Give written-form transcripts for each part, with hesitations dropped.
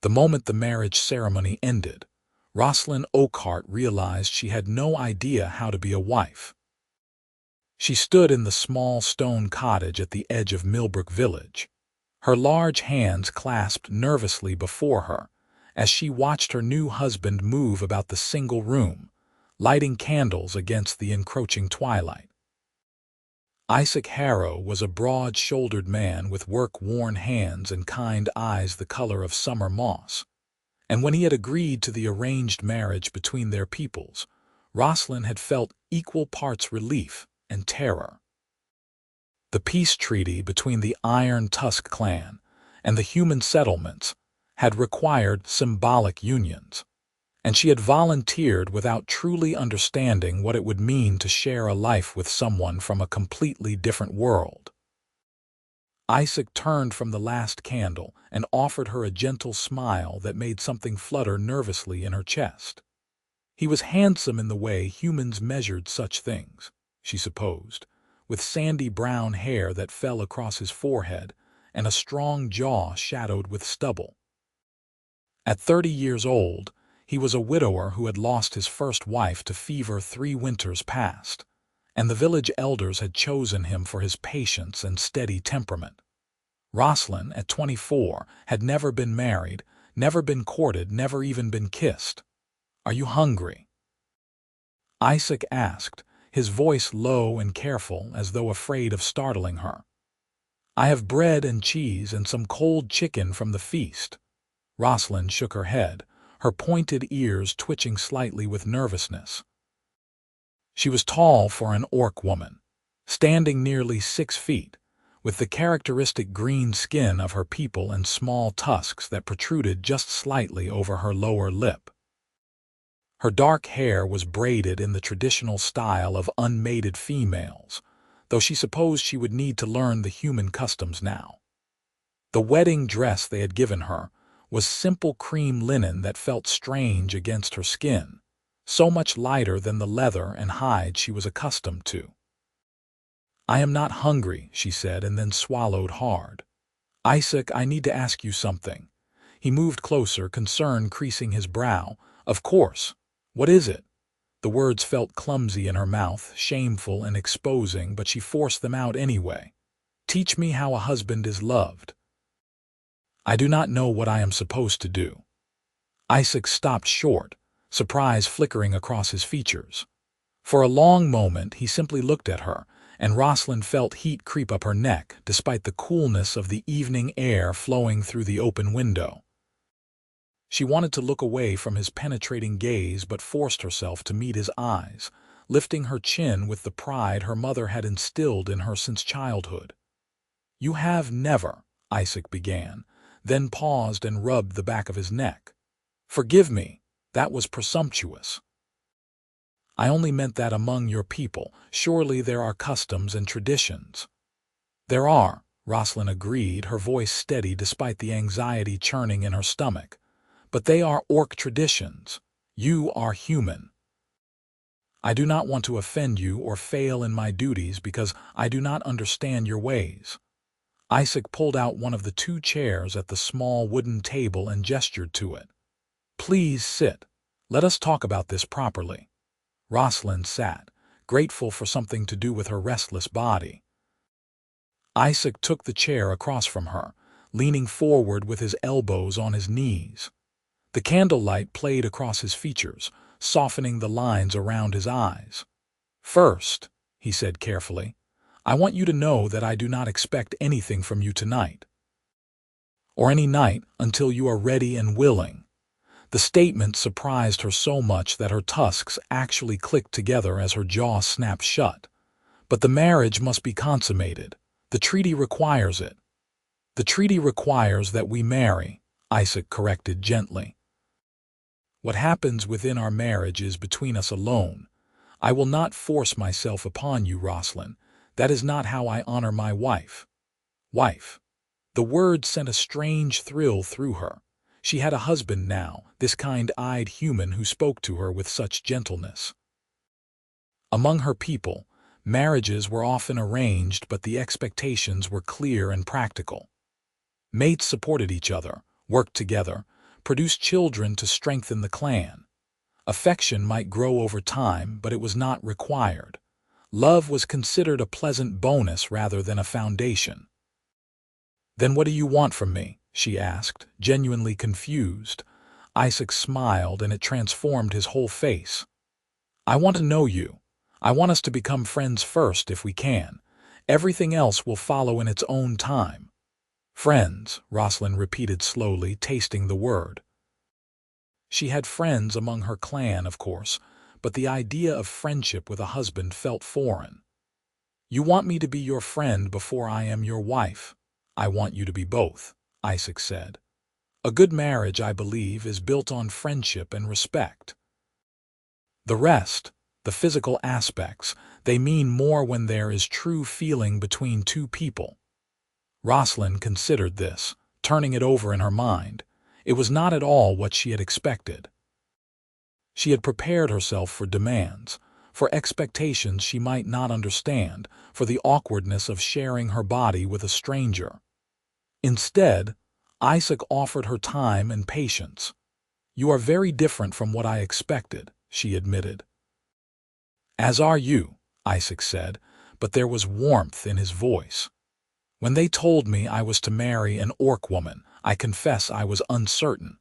The moment the marriage ceremony ended, Roslyn Oakheart realized she had no idea how to be a wife. She stood in the small stone cottage at the edge of Millbrook Village, her large hands clasped nervously before her, as she watched her new husband move about the single room, lighting candles against the encroaching twilight. Isaac Harrow was a broad-shouldered man with work-worn hands and kind eyes the color of summer moss, and when he had agreed to the arranged marriage between their peoples, Roslyn had felt equal parts relief and terror. The peace treaty between the Iron Tusk clan and the human settlements had required symbolic unions, and she had volunteered without truly understanding what it would mean to share a life with someone from a completely different world. Isaac turned from the last candle and offered her a gentle smile that made something flutter nervously in her chest. He was handsome in the way humans measured such things, she supposed, with sandy brown hair that fell across his forehead and a strong jaw shadowed with stubble. At 30 years old, he was a widower who had lost his first wife to fever 3 winters past, and the village elders had chosen him for his patience and steady temperament. Roslyn, at 24, had never been married, never been courted, never even been kissed. "Are you hungry?" Isaac asked, his voice low and careful as though afraid of startling her. "I have bread and cheese and some cold chicken from the feast." Roslyn shook her head, her pointed ears twitching slightly with nervousness. She was tall for an orc woman, standing nearly 6 feet, with the characteristic green skin of her people and small tusks that protruded just slightly over her lower lip. Her dark hair was braided in the traditional style of unmated females, though she supposed she would need to learn the human customs now. The wedding dress they had given her was simple cream linen that felt strange against her skin, so much lighter than the leather and hide she was accustomed to. "I am not hungry," she said, and then swallowed hard. "Isaac, I need to ask you something." He moved closer, concern creasing his brow. "Of course. What is it?" The words felt clumsy in her mouth, shameful and exposing, but she forced them out anyway. "Teach me how a husband is loved." "I do not know what I am supposed to do." Isaac stopped short, surprise flickering across his features. For a long moment he simply looked at her, and Roslyn felt heat creep up her neck despite the coolness of the evening air flowing through the open window. She wanted to look away from his penetrating gaze but forced herself to meet his eyes, lifting her chin with the pride her mother had instilled in her since childhood. "You have never," Isaac began, then paused and rubbed the back of his neck. "Forgive me, that was presumptuous. I only meant that among your people, surely there are customs and traditions." "There are," Roslyn agreed, her voice steady despite the anxiety churning in her stomach. "But they are orc traditions. You are human. I do not want to offend you or fail in my duties because I do not understand your ways." Isaac pulled out one of the 2 chairs at the small wooden table and gestured to it. "Please sit. Let us talk about this properly." Roslyn sat, grateful for something to do with her restless body. Isaac took the chair across from her, leaning forward with his elbows on his knees. The candlelight played across his features, softening the lines around his eyes. "First," he said carefully, "I want you to know that I do not expect anything from you tonight, or any night until you are ready and willing." The statement surprised her so much that her tusks actually clicked together as her jaw snapped shut. "But the marriage must be consummated. The treaty requires it." "The treaty requires that we marry," Isaac corrected gently. "What happens within our marriage is between us alone. I will not force myself upon you, Roslyn. That is not how I honor my wife." Wife. The word sent a strange thrill through her. She had a husband now, this kind-eyed human who spoke to her with such gentleness. Among her people, marriages were often arranged, but the expectations were clear and practical. Mates supported each other, worked together, produce children to strengthen the clan. Affection might grow over time, but it was not required. Love was considered a pleasant bonus rather than a foundation. "Then what do you want from me?" she asked, genuinely confused. Isaac smiled, and it transformed his whole face. "I want to know you. I want us to become friends first if we can. Everything else will follow in its own time." "Friends," Roslyn repeated slowly, tasting the word. She had friends among her clan, of course, but the idea of friendship with a husband felt foreign. "You want me to be your friend before I am your wife. I want you to be both," Isaac said. "A good marriage, I believe, is built on friendship and respect. The rest, the physical aspects, they mean more when there is true feeling between two people." Roslyn considered this, turning it over in her mind. It was not at all what she had expected. She had prepared herself for demands, for expectations she might not understand, for the awkwardness of sharing her body with a stranger. Instead, Isaac offered her time and patience. "You are very different from what I expected," she admitted. "As are you," Isaac said, but there was warmth in his voice. "When they told me I was to marry an orc woman, I confess I was uncertain.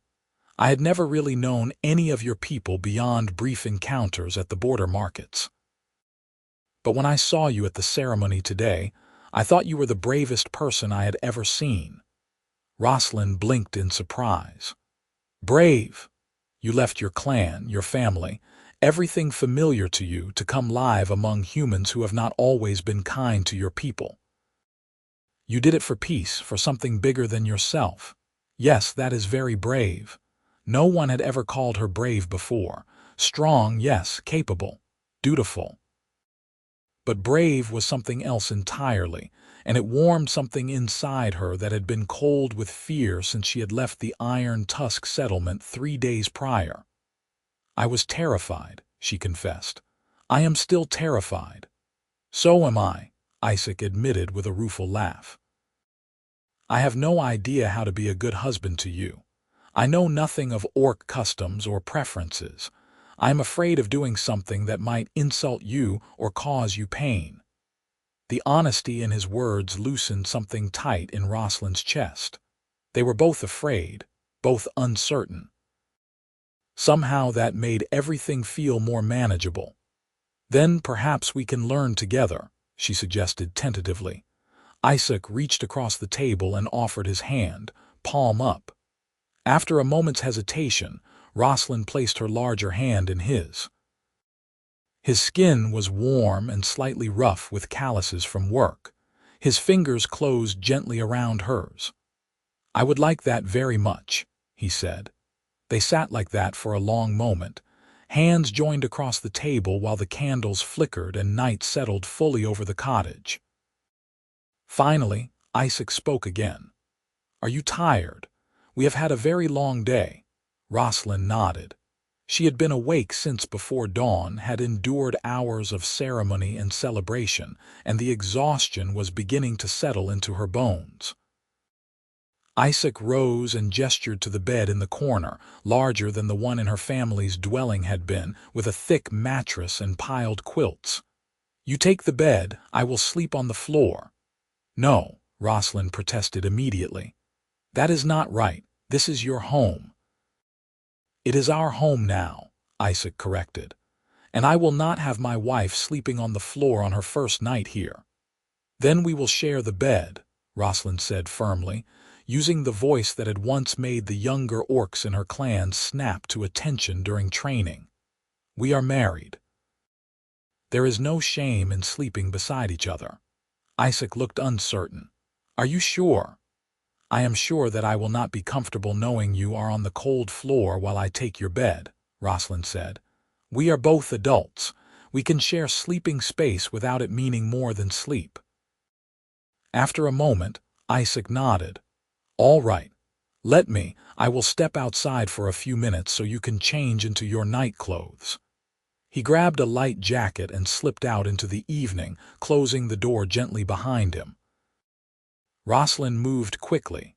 I had never really known any of your people beyond brief encounters at the border markets. But when I saw you at the ceremony today, I thought you were the bravest person I had ever seen." Roslyn blinked in surprise. "Brave? You left your clan, your family, everything familiar to you to come live among humans who have not always been kind to your people. You did it for peace, for something bigger than yourself. Yes, that is very brave." No one had ever called her brave before. Strong, yes, capable, dutiful. But brave was something else entirely, and it warmed something inside her that had been cold with fear since she had left the Iron Tusk settlement 3 days prior. "I was terrified," she confessed. "I am still terrified." "So am I," Isaac admitted with a rueful laugh. "I have no idea how to be a good husband to you. I know nothing of orc customs or preferences. I am afraid of doing something that might insult you or cause you pain." The honesty in his words loosened something tight in Roslyn's chest. They were both afraid, both uncertain. Somehow that made everything feel more manageable. "Then perhaps we can learn together," she suggested tentatively. Isaac reached across the table and offered his hand, palm up. After a moment's hesitation, Roslyn placed her larger hand in his. His skin was warm and slightly rough with calluses from work. His fingers closed gently around hers. "I would like that very much," he said. They sat like that for a long moment, hands joined across the table while the candles flickered and night settled fully over the cottage. Finally, Isaac spoke again. "Are you tired? We have had a very long day." Roslyn nodded. She had been awake since before dawn, had endured hours of ceremony and celebration, and the exhaustion was beginning to settle into her bones. Isaac rose and gestured to the bed in the corner, larger than the one in her family's dwelling had been, with a thick mattress and piled quilts. "You take the bed, I will sleep on the floor." "No," Roslyn protested immediately. "That is not right. This is your home." "It is our home now," Isaac corrected. "And I will not have my wife sleeping on the floor on her first night here." "Then we will share the bed," Roslyn said firmly, using the voice that had once made the younger orcs in her clan snap to attention during training. "We are married. There is no shame in sleeping beside each other." Isaac looked uncertain. "Are you sure?" "I am sure that I will not be comfortable knowing you are on the cold floor while I take your bed," Roslyn said. "We are both adults. We can share sleeping space without it meaning more than sleep." After a moment, Isaac nodded. "All right. I will step outside for a few minutes so you can change into your night clothes." He grabbed a light jacket and slipped out into the evening, closing the door gently behind him. Roslyn moved quickly.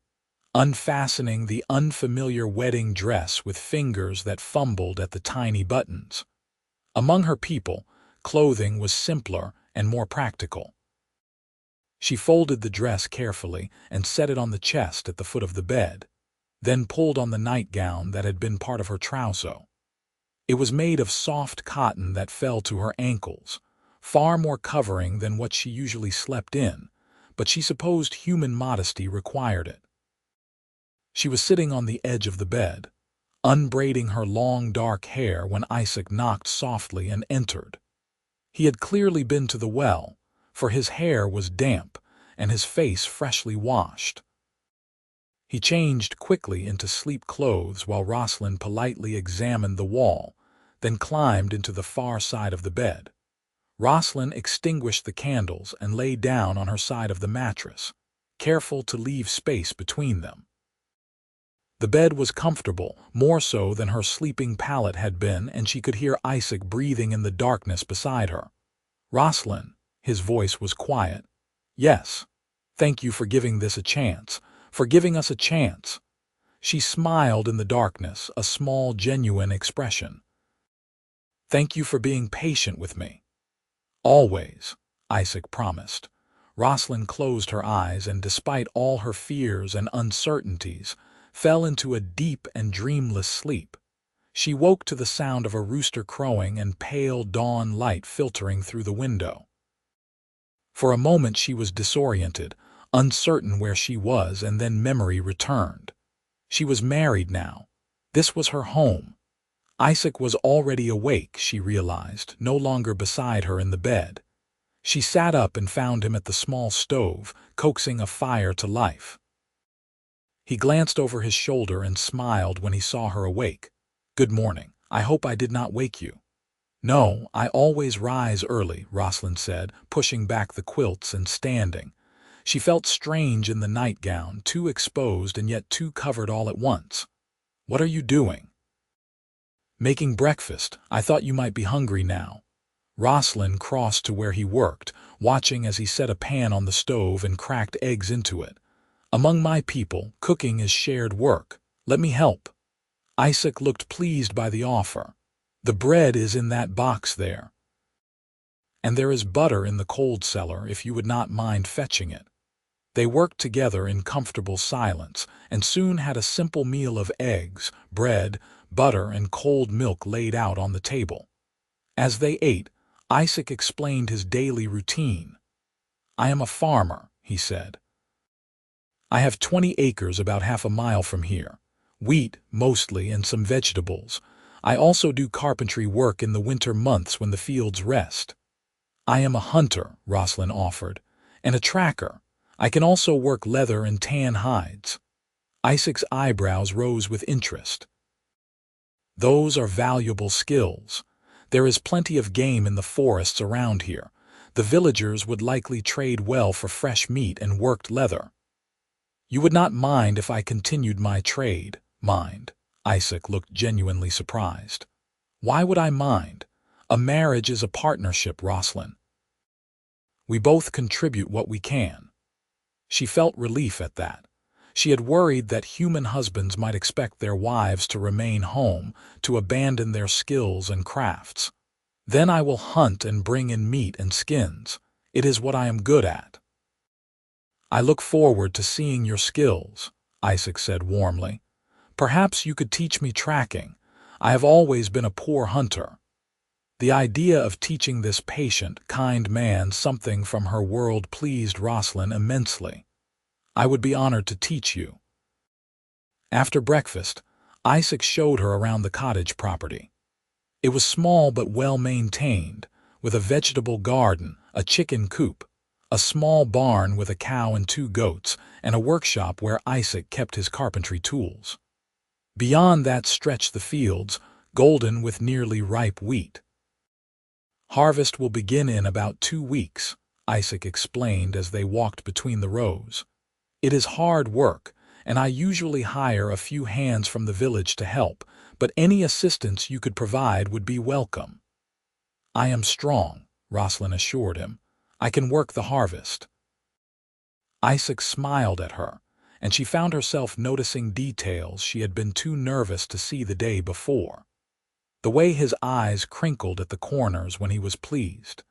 unfastening the unfamiliar wedding dress with fingers that fumbled at the tiny buttons. Among her people, clothing was simpler and more practical. She folded the dress carefully and set it on the chest at the foot of the bed, then pulled on the nightgown that had been part of her trousseau. It was made of soft cotton that fell to her ankles, far more covering than what she usually slept in, but she supposed human modesty required it. She was sitting on the edge of the bed, unbraiding her long dark hair when Isaac knocked softly and entered. He had clearly been to the well, for his hair was damp and his face freshly washed. He changed quickly into sleep clothes while Roslyn politely examined the wall, then climbed into the far side of the bed. Roslyn extinguished the candles and lay down on her side of the mattress, careful to leave space between them. The bed was comfortable, more so than her sleeping pallet had been, and she could hear Isaac breathing in the darkness beside her. "Roslyn," his voice was quiet. "Yes. Thank you for giving this a chance, for giving us a chance." She smiled in the darkness, a small, genuine expression. "Thank you for being patient with me." "Always," Isaac promised. Roslyn closed her eyes and, despite all her fears and uncertainties, fell into a deep and dreamless sleep. She woke to the sound of a rooster crowing and pale dawn light filtering through the window. For a moment she was disoriented, uncertain where she was, and then memory returned. She was married now. This was her home. Isaac was already awake, she realized, no longer beside her in the bed. She sat up and found him at the small stove, coaxing a fire to life. He glanced over his shoulder and smiled when he saw her awake. "Good morning. I hope I did not wake you." "No, I always rise early," Roslyn said, pushing back the quilts and standing. She felt strange in the nightgown, too exposed and yet too covered all at once. "What are you doing?" "Making breakfast. I thought you might be hungry now." Roslyn crossed to where he worked, watching as he set a pan on the stove and cracked eggs into it. "Among my people, cooking is shared work. Let me help." Isaac looked pleased by the offer. "The bread is in that box there. And there is butter in the cold cellar if you would not mind fetching it." They worked together in comfortable silence and soon had a simple meal of eggs, bread, butter, and cold milk laid out on the table. As they ate, Isaac explained his daily routine. "I am a farmer," he said. "I have 20 acres about half a mile from here. Wheat, mostly, and some vegetables. I also do carpentry work in the winter months when the fields rest." "I am a hunter," Roslyn offered, "and a tracker. I can also work leather and tan hides." Isaac's eyebrows rose with interest. "Those are valuable skills. There is plenty of game in the forests around here. The villagers would likely trade well for fresh meat and worked leather." "You would not mind if I continued my trade?" "Mind?" Isaac looked genuinely surprised. "Why would I mind? A marriage is a partnership, Roslyn. We both contribute what we can." She felt relief at that. She had worried that human husbands might expect their wives to remain home, to abandon their skills and crafts. "Then I will hunt and bring in meat and skins. It is what I am good at." "I look forward to seeing your skills," Isaac said warmly. "Perhaps you could teach me tracking. I have always been a poor hunter." The idea of teaching this patient, kind man something from her world pleased Roslyn immensely. "I would be honored to teach you." After breakfast, Isaac showed her around the cottage property. It was small but well-maintained, with a vegetable garden, a chicken coop, a small barn with a cow and 2 goats, and a workshop where Isaac kept his carpentry tools. Beyond that stretched the fields, golden with nearly ripe wheat. "Harvest will begin in about 2 weeks," Isaac explained as they walked between the rows. "It is hard work, and I usually hire a few hands from the village to help, but any assistance you could provide would be welcome." "I am strong," Roslyn assured him. "I can work the harvest." Isaac smiled at her, and she found herself noticing details she had been too nervous to see the day before. The way his eyes crinkled at the corners when he was pleased,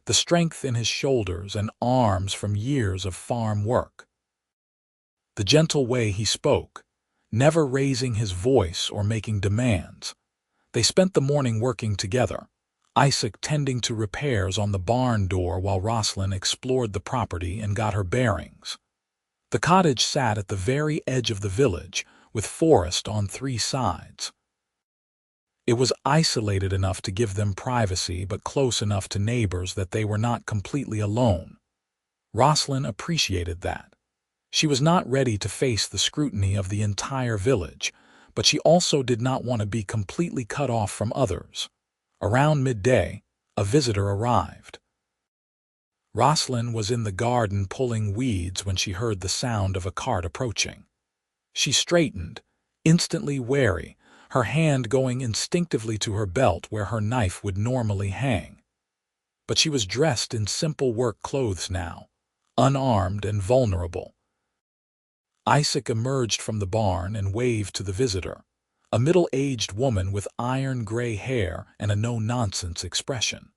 the strength in his shoulders and arms from years of farm work, the gentle way he spoke, never raising his voice or making demands. They spent the morning working together, Isaac tending to repairs on the barn door while Roslyn explored the property and got her bearings. The cottage sat at the very edge of the village, with forest on 3 sides. It was isolated enough to give them privacy but close enough to neighbors that they were not completely alone. Roslyn appreciated that. She was not ready to face the scrutiny of the entire village, but she also did not want to be completely cut off from others. Around midday, a visitor arrived. Roslyn was in the garden pulling weeds when she heard the sound of a cart approaching. She straightened, instantly wary, her hand going instinctively to her belt where her knife would normally hang. But she was dressed in simple work clothes now, unarmed and vulnerable. Isaac emerged from the barn and waved to the visitor, a middle-aged woman with iron-gray hair and a no-nonsense expression.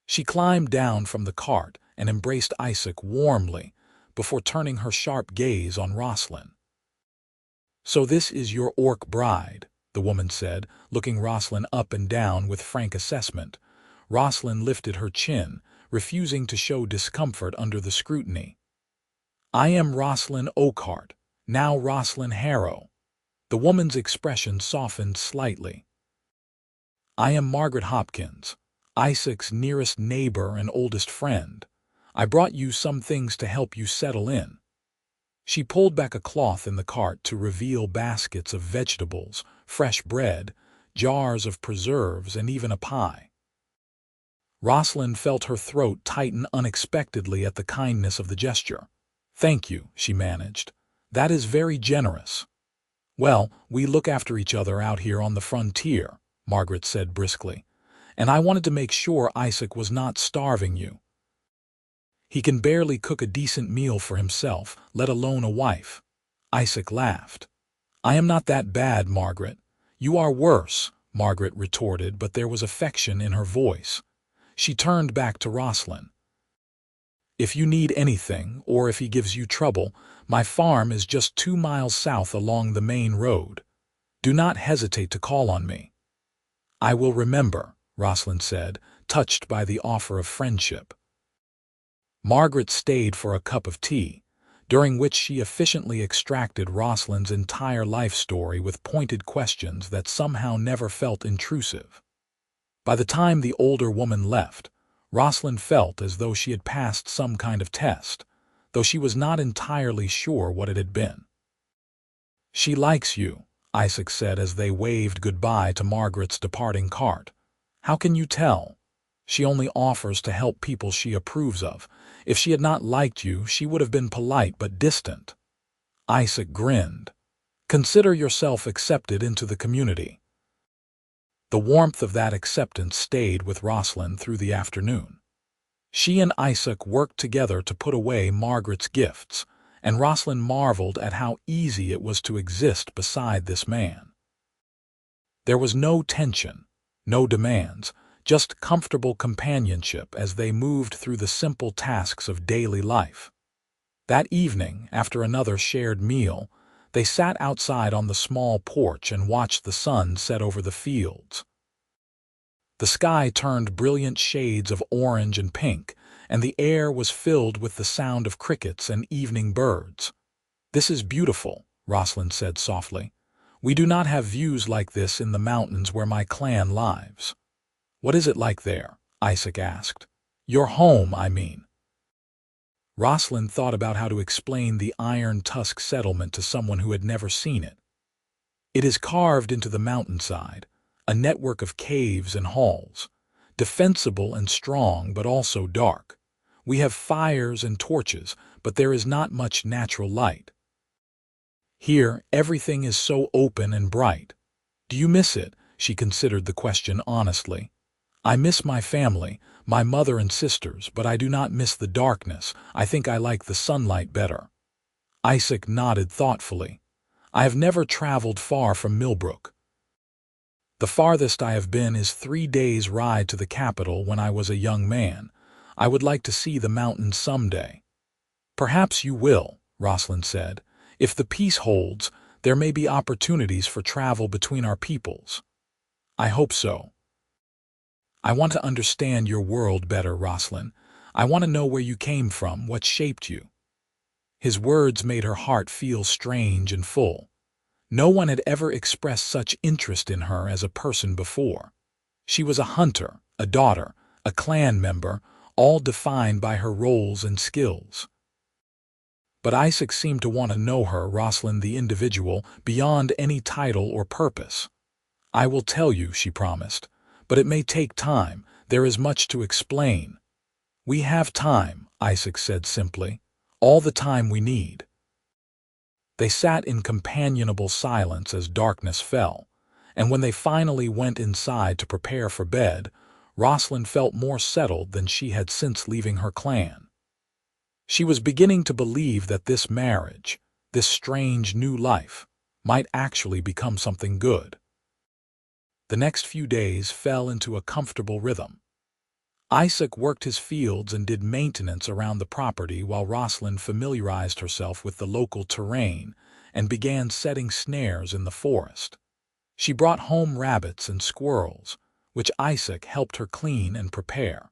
She climbed down from the cart and embraced Isaac warmly before turning her sharp gaze on Roslyn. "So this is your orc bride," the woman said, looking Roslyn up and down with frank assessment. Roslyn lifted her chin, refusing to show discomfort under the scrutiny. "I am Roslyn Oakheart, now Roslyn Harrow." The woman's expression softened slightly. "I am Margaret Hopkins, Isaac's nearest neighbor and oldest friend. I brought you some things to help you settle in." She pulled back a cloth in the cart to reveal baskets of vegetables, fresh bread, jars of preserves, and even a pie. Roslyn felt her throat tighten unexpectedly at the kindness of the gesture. "Thank you," she managed. "That is very generous." "Well, we look after each other out here on the frontier," Margaret said briskly, "and I wanted to make sure Isaac was not starving you. He can barely cook a decent meal for himself, let alone a wife." Isaac laughed. "I am not that bad, Margaret." "You are worse," Margaret retorted, but there was affection in her voice. She turned back to Roslyn. "If you need anything, or if he gives you trouble, my farm is just 2 miles south along the main road. Do not hesitate to call on me." "I will remember," Roslyn said, touched by the offer of friendship. Margaret stayed for a cup of tea, during which she efficiently extracted Roslyn's entire life story with pointed questions that somehow never felt intrusive. By the time the older woman left, Roslyn felt as though she had passed some kind of test, though she was not entirely sure what it had been. "She likes you," Isaac said as they waved goodbye to Margaret's departing cart. "How can you tell? She only offers to help people she approves of. If she had not liked you, she would have been polite but distant." Isaac grinned. "Consider yourself accepted into the community." The warmth of that acceptance stayed with Roslyn through the afternoon. She and Isaac worked together to put away Margaret's gifts, and Roslyn marveled at how easy it was to exist beside this man. There was no tension, no demands, just comfortable companionship as they moved through the simple tasks of daily life. That evening, after another shared meal, they sat outside on the small porch and watched the sun set over the fields. The sky turned brilliant shades of orange and pink, and the air was filled with the sound of crickets and evening birds. "This is beautiful," Roslyn said softly. "We do not have views like this in the mountains where my clan lives." "What is it like there?" Isaac asked. "Your home, I mean." Roslyn thought about how to explain the Iron Tusk settlement to someone who had never seen it. "It is carved into the mountainside, a network of caves and halls, defensible and strong but also dark. We have fires and torches, but there is not much natural light. Here, everything is so open and bright. Do you miss it?" She considered the question honestly. "I miss my family, my mother and sisters, but I do not miss the darkness. I think I like the sunlight better." Isaac nodded thoughtfully. I have never traveled far from Millbrook. The farthest I have been is 3 days' ride to the capital when I was a young man. I would like to see the mountains someday. Perhaps you will, Roslyn said. If the peace holds, there may be opportunities for travel between our peoples. I hope so. I want to understand your world better, Roslyn. I want to know where you came from, what shaped you. His words made her heart feel strange and full. No one had ever expressed such interest in her as a person before. She was a hunter, a daughter, a clan member, all defined by her roles and skills. But Isaac seemed to want to know her, Roslyn the individual, beyond any title or purpose. I will tell you, she promised, but it may take time. There is much to explain. We have time, Isaac said simply, all the time we need. They sat in companionable silence as darkness fell, and when they finally went inside to prepare for bed, Roslyn felt more settled than she had since leaving her clan. She was beginning to believe that this marriage, this strange new life, might actually become something good. The next few days fell into a comfortable rhythm. Isaac worked his fields and did maintenance around the property while Roslyn familiarized herself with the local terrain and began setting snares in the forest. She brought home rabbits and squirrels, which Isaac helped her clean and prepare.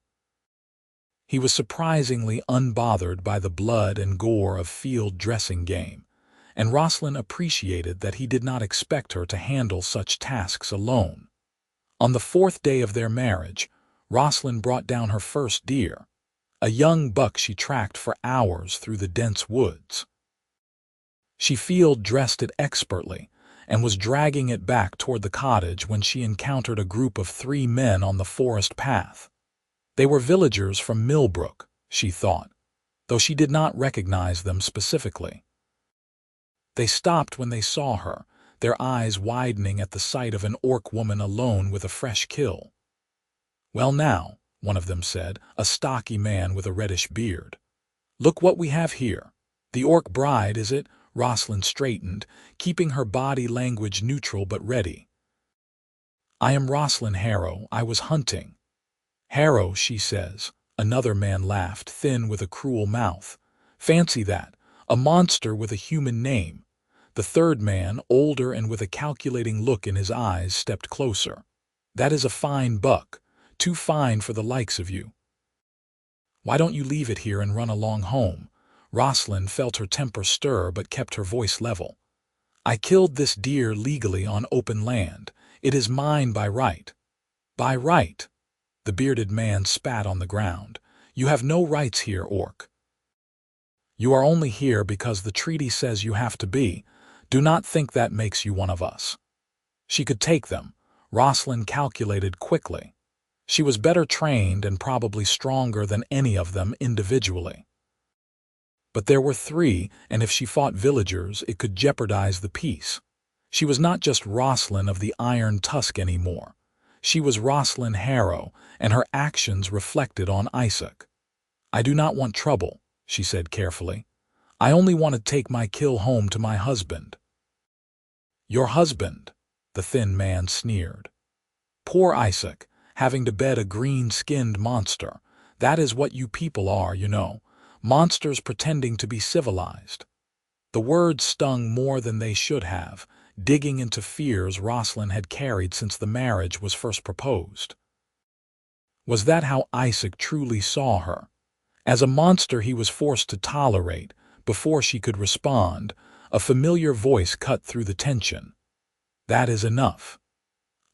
He was surprisingly unbothered by the blood and gore of field dressing game, and Roslyn appreciated that he did not expect her to handle such tasks alone. On the 4th day of their marriage, Roslyn brought down her first deer, a young buck she tracked for hours through the dense woods. She field dressed it expertly and was dragging it back toward the cottage when she encountered a group of 3 men on the forest path. They were villagers from Millbrook, she thought, though she did not recognize them specifically. They stopped when they saw her, their eyes widening at the sight of an orc woman alone with a fresh kill. Well now, one of them said, a stocky man with a reddish beard. Look what we have here. The orc bride, is it? Roslyn straightened, keeping her body language neutral but ready. I am Roslyn Harrow. I was hunting. Harrow, she says. Another man laughed, thin with a cruel mouth. Fancy that, a monster with a human name. The third man, older and with a calculating look in his eyes, stepped closer. That is a fine buck, too fine for the likes of you. Why don't you leave it here and run along home? Roslyn felt her temper stir but kept her voice level. I killed this deer legally on open land. It is mine by right. By right. The bearded man spat on the ground. You have no rights here, orc. You are only here because the treaty says you have to be. Do not think that makes you one of us. She could take them, Roslyn calculated quickly. She was better trained and probably stronger than any of them individually. But there were 3, and if she fought villagers, it could jeopardize the peace. She was not just Roslyn of the Iron Tusk anymore. She was Roslyn Harrow, and her actions reflected on Isaac. I do not want trouble, she said carefully. I only want to take my kill home to my husband. Your husband, the thin man sneered. Poor Isaac, having to bed a green-skinned monster. That is what you people are, you know. Monsters pretending to be civilized. The words stung more than they should have, digging into fears Roslyn had carried since the marriage was first proposed. Was that how Isaac truly saw her? As a monster he was forced to tolerate. Before she could respond, a familiar voice cut through the tension. That is enough.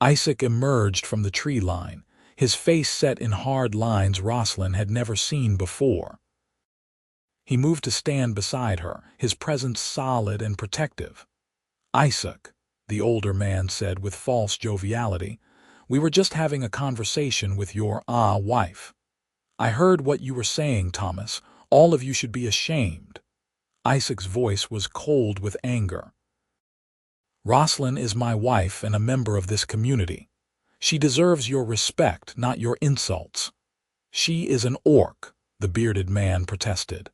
Isaac emerged from the tree line, his face set in hard lines Roslyn had never seen before. He moved to stand beside her, his presence solid and protective. Isaac, the older man said with false joviality, we were just having a conversation with your wife. I heard what you were saying, Thomas. All of you should be ashamed. Isaac's voice was cold with anger. Roslyn is my wife and a member of this community. She deserves your respect, not your insults. She is an orc, the bearded man protested.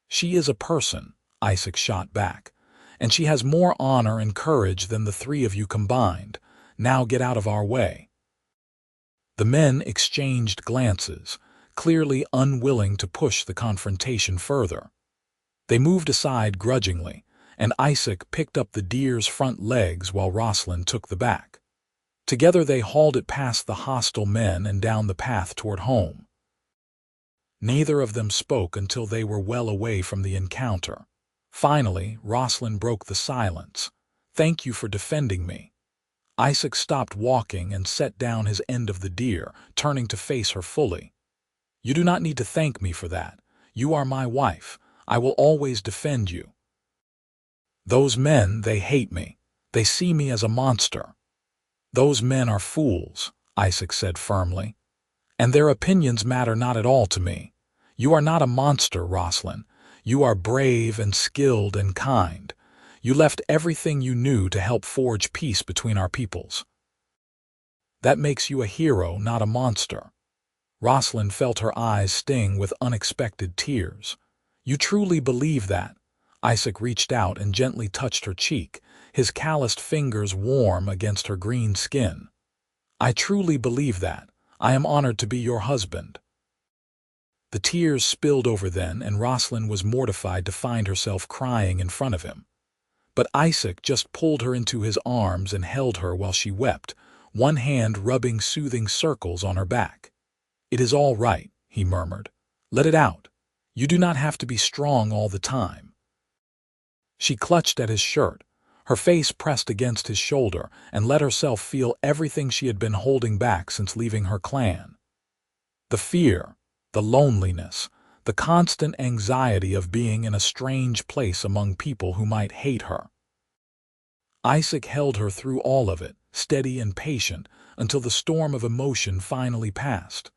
She is a person, Isaac shot back. "And she has more honor and courage than the three of you combined. Now get out of our way." The men exchanged glances, clearly unwilling to push the confrontation further. They moved aside grudgingly, and Isaac picked up the deer's front legs while Roslyn took the back. Together they hauled it past the hostile men and down the path toward home. Neither of them spoke until they were well away from the encounter. Finally, Roslyn broke the silence. "Thank you for defending me." Isaac stopped walking and set down his end of the deer, turning to face her fully. "You do not need to thank me for that. You are my wife. I will always defend you." "Those men, they hate me. They see me as a monster." "Those men are fools," Isaac said firmly. "And their opinions matter not at all to me. You are not a monster, Roslyn. You are brave and skilled and kind. You left everything you knew to help forge peace between our peoples. That makes you a hero, not a monster." Roslyn felt her eyes sting with unexpected tears. "You truly believe that?" Isaac reached out and gently touched her cheek, his calloused fingers warm against her green skin. "I truly believe that. I am honored to be your husband." The tears spilled over then, and Roslyn was mortified to find herself crying in front of him. But Isaac just pulled her into his arms and held her while she wept, one hand rubbing soothing circles on her back. "It is all right," he murmured. "Let it out. You do not have to be strong all the time." She clutched at his shirt, her face pressed against his shoulder, and let herself feel everything she had been holding back since leaving her clan. The fear, the loneliness, the constant anxiety of being in a strange place among people who might hate her. Isaac held her through all of it, steady and patient, until the storm of emotion finally passed.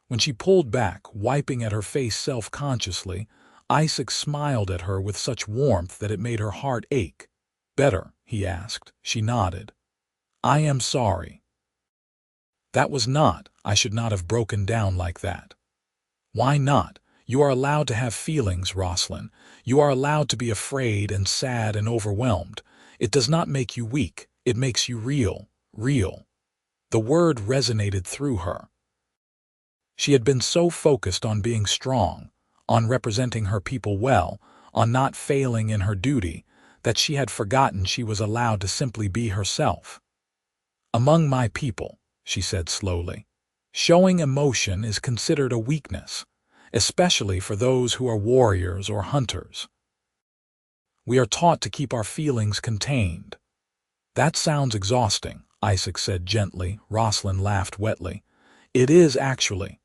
When she pulled back, wiping at her face self-consciously, Isaac smiled at her with such warmth that it made her heart ache. "Better?" he asked. She nodded. "I am sorry." "That was not. I should not have broken down like that." "Why not? You are allowed to have feelings, Roslyn. You are allowed to be afraid and sad and overwhelmed. It does not make you weak. It makes you real, real." The word resonated through her. She had been so focused on being strong, on representing her people well, on not failing in her duty, that she had forgotten she was allowed to simply be herself. "Among my people," she said slowly, "showing emotion is considered a weakness, especially for those who are warriors or hunters. We are taught to keep our feelings contained." "That sounds exhausting," Isaac said gently. Roslyn laughed wetly. "It is actually."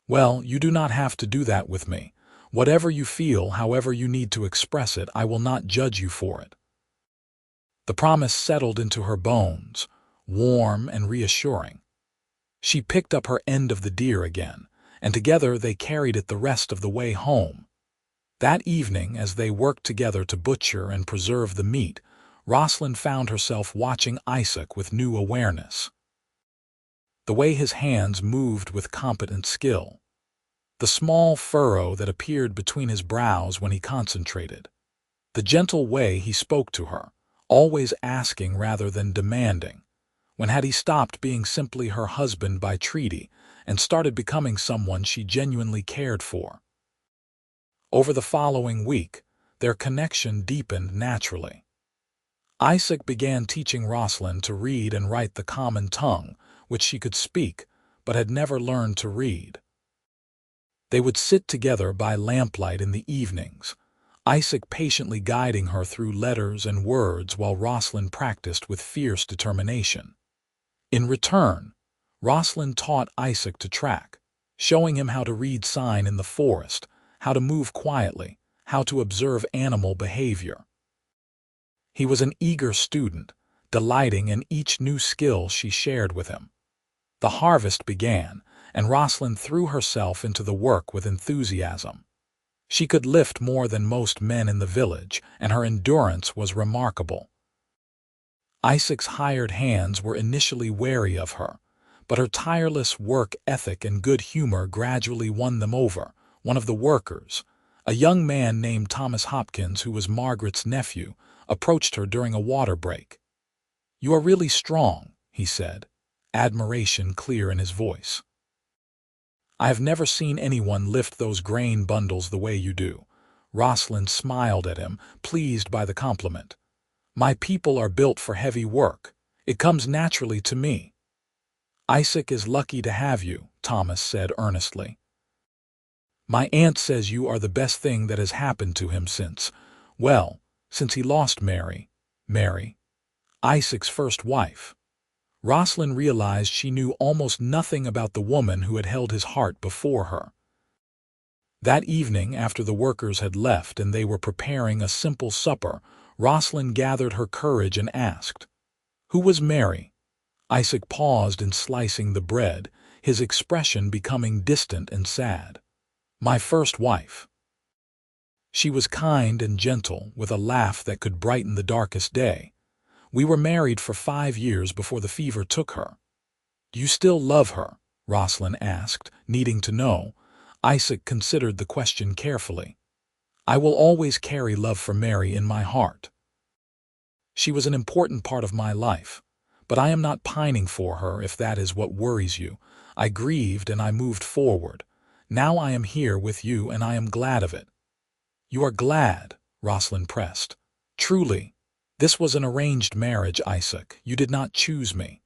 "Well, you do not have to do that with me. Whatever you feel, however you need to express it, I will not judge you for it." The promise settled into her bones, warm and reassuring. She picked up her end of the deer again, and together they carried it the rest of the way home. That evening, as they worked together to butcher and preserve the meat, Roslyn found herself watching Isaac with new awareness. The way his hands moved with competent skill. The small furrow that appeared between his brows when he concentrated. The gentle way he spoke to her, always asking rather than demanding. When had he stopped being simply her husband by treaty and started becoming someone she genuinely cared for? Over the following week, their connection deepened naturally. Isaac began teaching Roslyn to read and write the common tongue, which she could speak, but had never learned to read. They would sit together by lamplight in the evenings, Isaac patiently guiding her through letters and words while Roslyn practiced with fierce determination. In return, Roslyn taught Isaac to track, showing him how to read sign in the forest, how to move quietly, how to observe animal behavior. He was an eager student, delighting in each new skill she shared with him. The harvest began, and Roslyn threw herself into the work with enthusiasm. She could lift more than most men in the village, and her endurance was remarkable. Isaac's hired hands were initially wary of her, but her tireless work ethic and good humor gradually won them over. One of the workers, A young man named Thomas Hopkins, who was Margaret's nephew, approached her during a water break. "You are really strong," he said, admiration clear in his voice. "I have never seen anyone lift those grain bundles the way you do." Roslyn smiled at him, pleased by the compliment. "My people are built for heavy work. It comes naturally to me." "Isaac is lucky to have you," Thomas said earnestly. "My aunt says you are the best thing that has happened to him since he lost Mary, Isaac's first wife." Roslyn realized she knew almost nothing about the woman who had held his heart before her. That evening, after the workers had left and they were preparing a simple supper, Roslyn gathered her courage and asked, "Who was Mary?" Isaac paused in slicing the bread, his expression becoming distant and sad. "My first wife. She was kind and gentle, with a laugh that could brighten the darkest day. We were married for 5 years before the fever took her." "Do you still love her?" Roslyn asked, needing to know. Isaac considered the question carefully. "I will always carry love for Mary in my heart. She was an important part of my life, but I am not pining for her if that is what worries you. I grieved and I moved forward. Now I am here with you and I am glad of it." "You are glad?" Roslyn pressed. "Truly. This was an arranged marriage, Isaac. You did not choose me."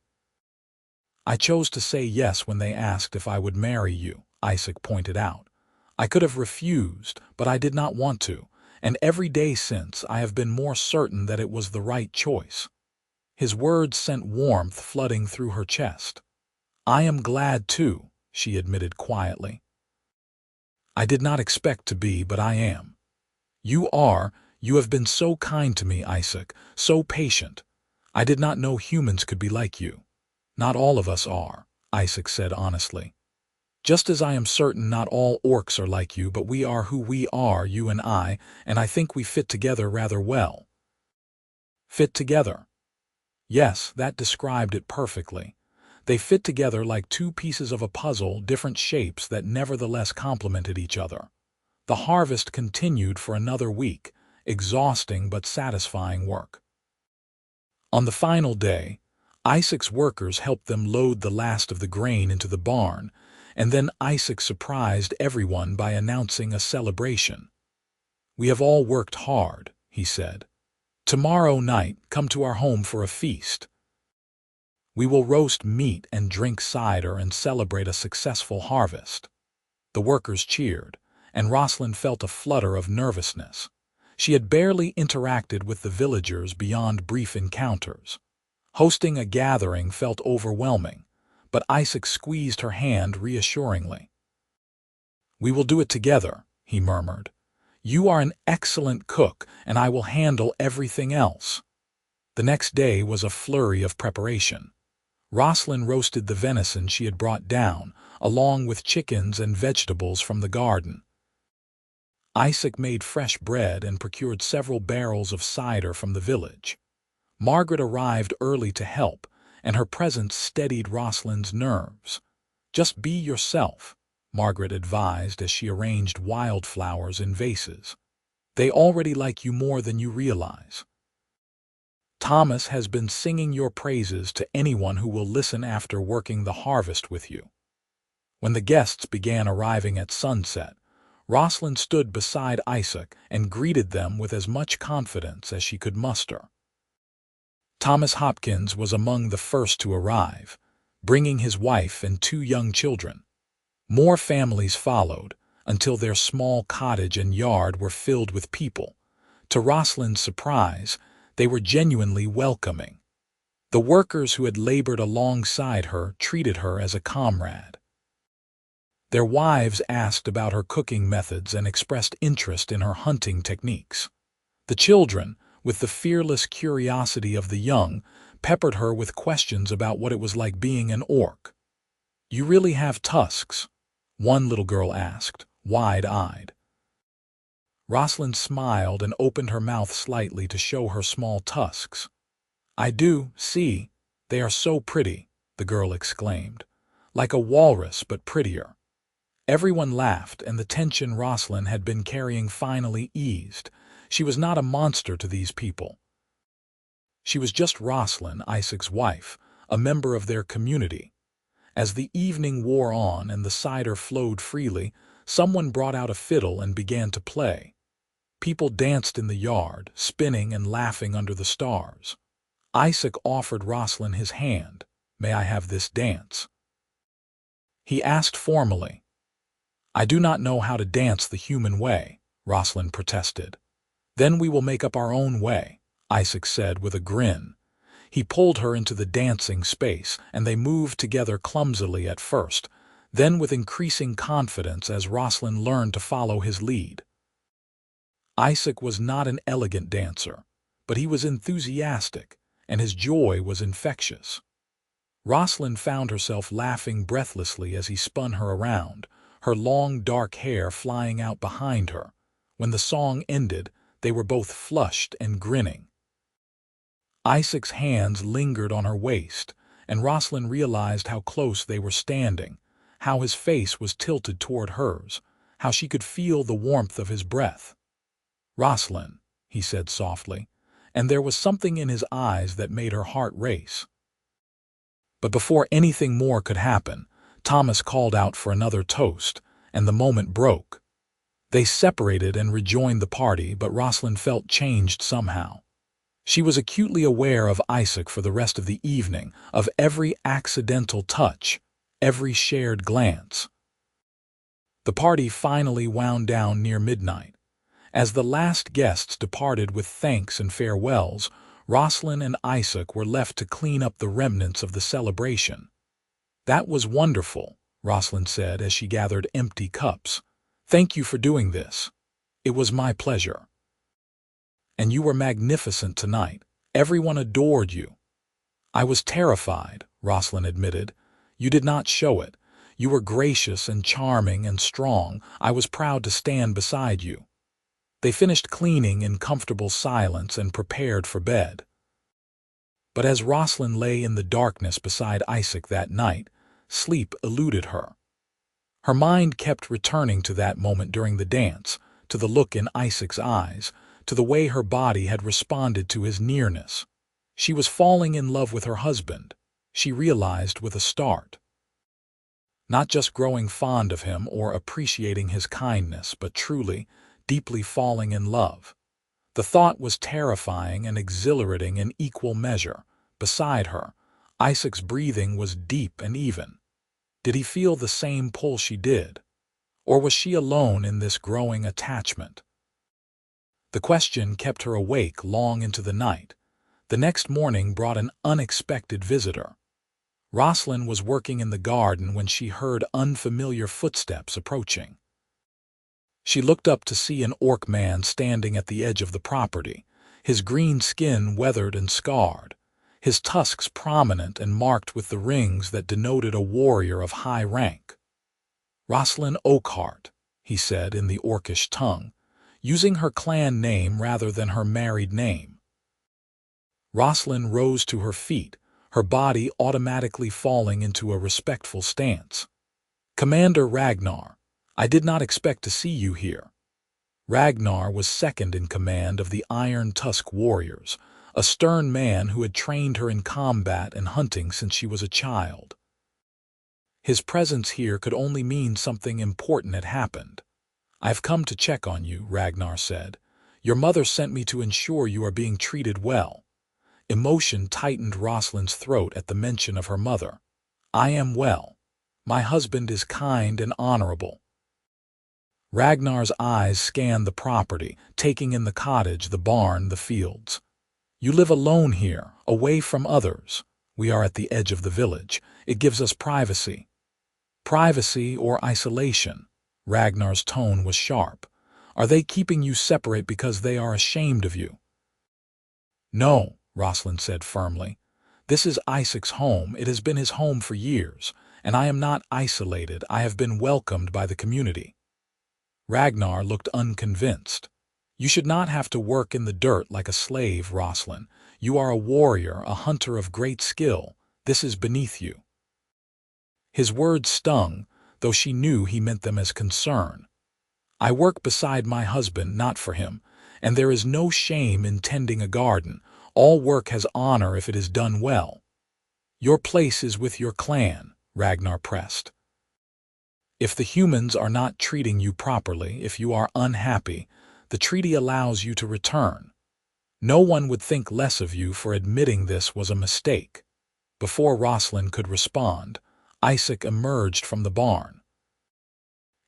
"I chose to say yes when they asked if I would marry you," Isaac pointed out. "I could have refused, but I did not want to, and every day since I have been more certain that it was the right choice." His words sent warmth flooding through her chest. "I am glad too," she admitted quietly. "I did not expect to be, but I am." You have been so kind to me, Isaac, so patient. I did not know humans could be like you." "Not all of us are," Isaac said honestly. "Just as I am certain not all orcs are like you, but we are who we are, you and I think we fit together rather well." "Fit together?" Yes, that described it perfectly. They fit together like two pieces of a puzzle, different shapes that nevertheless complemented each other. The harvest continued for another week, exhausting but satisfying work. On the final day, Isaac's workers helped them load the last of the grain into the barn, and then Isaac surprised everyone by announcing a celebration. "We have all worked hard," he said. "Tomorrow night, come to our home for a feast. We will roast meat and drink cider and celebrate a successful harvest." The workers cheered, and Roslyn felt a flutter of nervousness. She had barely interacted with the villagers beyond brief encounters. Hosting a gathering felt overwhelming, but Isaac squeezed her hand reassuringly. "We will do it together," he murmured. "You are an excellent cook, and I will handle everything else." The next day was a flurry of preparation. Roslyn roasted the venison she had brought down, along with chickens and vegetables from the garden. Isaac made fresh bread and procured several barrels of cider from the village. Margaret arrived early to help, and her presence steadied Roslyn's nerves. "Just be yourself," Margaret advised as she arranged wildflowers in vases. "They already like you more than you realize. Thomas has been singing your praises to anyone who will listen after working the harvest with you." When the guests began arriving at sunset, Roslyn stood beside Isaac and greeted them with as much confidence as she could muster. Thomas Hopkins was among the first to arrive, bringing his wife and 2 young children. More families followed, until their small cottage and yard were filled with people. To Roslyn's surprise, they were genuinely welcoming. The workers who had labored alongside her treated her as a comrade. Their wives asked about her cooking methods and expressed interest in her hunting techniques. The children, with the fearless curiosity of the young, peppered her with questions about what it was like being an orc. "You really have tusks?" one little girl asked, wide-eyed. Roslyn smiled and opened her mouth slightly to show her small tusks. "I do, see, they are so pretty," the girl exclaimed. "Like a walrus, but prettier." Everyone laughed, and the tension Roslyn had been carrying finally eased. She was not a monster to these people. She was just Roslyn, Isaac's wife, a member of their community. As the evening wore on and the cider flowed freely, someone brought out a fiddle and began to play. People danced in the yard, spinning and laughing under the stars. Isaac offered Roslyn his hand. "May I have this dance?" He asked formally. "I do not know how to dance the human way," Roslyn protested. "Then we will make up our own way," Isaac said with a grin. He pulled her into the dancing space, and they moved together clumsily at first, then with increasing confidence as Roslyn learned to follow his lead. Isaac was not an elegant dancer, but he was enthusiastic, and his joy was infectious. Roslyn found herself laughing breathlessly as he spun her around, her long dark hair flying out behind her. When the song ended, they were both flushed and grinning. Isaac's hands lingered on her waist, and Roslyn realized how close they were standing, how his face was tilted toward hers, how she could feel the warmth of his breath. "Roslyn," he said softly, and there was something in his eyes that made her heart race. But before anything more could happen, Thomas called out for another toast, and the moment broke. They separated and rejoined the party, but Roslyn felt changed somehow. She was acutely aware of Isaac for the rest of the evening, of every accidental touch, every shared glance. The party finally wound down near midnight. As the last guests departed with thanks and farewells, Roslyn and Isaac were left to clean up the remnants of the celebration. "That was wonderful," Roslyn said as she gathered empty cups. "Thank you for doing this. It was my pleasure." "And you were magnificent tonight. Everyone adored you." "I was terrified," Roslyn admitted. "You did not show it. You were gracious and charming and strong. I was proud to stand beside you." They finished cleaning in comfortable silence and prepared for bed. But as Roslyn lay in the darkness beside Isaac that night, sleep eluded her. Her mind kept returning to that moment during the dance, to the look in Isaac's eyes, to the way her body had responded to his nearness. She was falling in love with her husband, she realized with a start. Not just growing fond of him or appreciating his kindness, but truly, deeply falling in love. The thought was terrifying and exhilarating in equal measure. Beside her, Isaac's breathing was deep and even. Did he feel the same pull she did? Or was she alone in this growing attachment? The question kept her awake long into the night. The next morning brought an unexpected visitor. Roslyn was working in the garden when she heard unfamiliar footsteps approaching. She looked up to see an orc man standing at the edge of the property, his green skin weathered and scarred, his tusks prominent and marked with the rings that denoted a warrior of high rank. "Roslyn Oakheart," he said in the orcish tongue, using her clan name rather than her married name. Roslyn rose to her feet, her body automatically falling into a respectful stance. "Commander Ragnar, I did not expect to see you here." Ragnar was second in command of the Iron Tusk Warriors, a stern man who had trained her in combat and hunting since she was a child. His presence here could only mean something important had happened. "I've come to check on you," Ragnar said. "Your mother sent me to ensure you are being treated well." Emotion tightened Roslyn's throat at the mention of her mother. "I am well. My husband is kind and honorable." Ragnar's eyes scanned the property, taking in the cottage, the barn, the fields. "You live alone here, away from others. We are at the edge of the village. It gives us privacy." "Privacy or isolation?" Ragnar's tone was sharp. "Are they keeping you separate because they are ashamed of you?" "No," Roslyn said firmly. "This is Isaac's home. It has been his home for years, and I am not isolated. I have been welcomed by the community." Ragnar looked unconvinced. "You should not have to work in the dirt like a slave, Roslyn. You are a warrior, a hunter of great skill. This is beneath you." His words stung, though she knew he meant them as concern. "I work beside my husband, not for him, and there is no shame in tending a garden. All work has honor if it is done well." "Your place is with your clan," Ragnar pressed. "If the humans are not treating you properly, if you are unhappy, the treaty allows you to return. No one would think less of you for admitting this was a mistake." Before Roslyn could respond, Isaac emerged from the barn.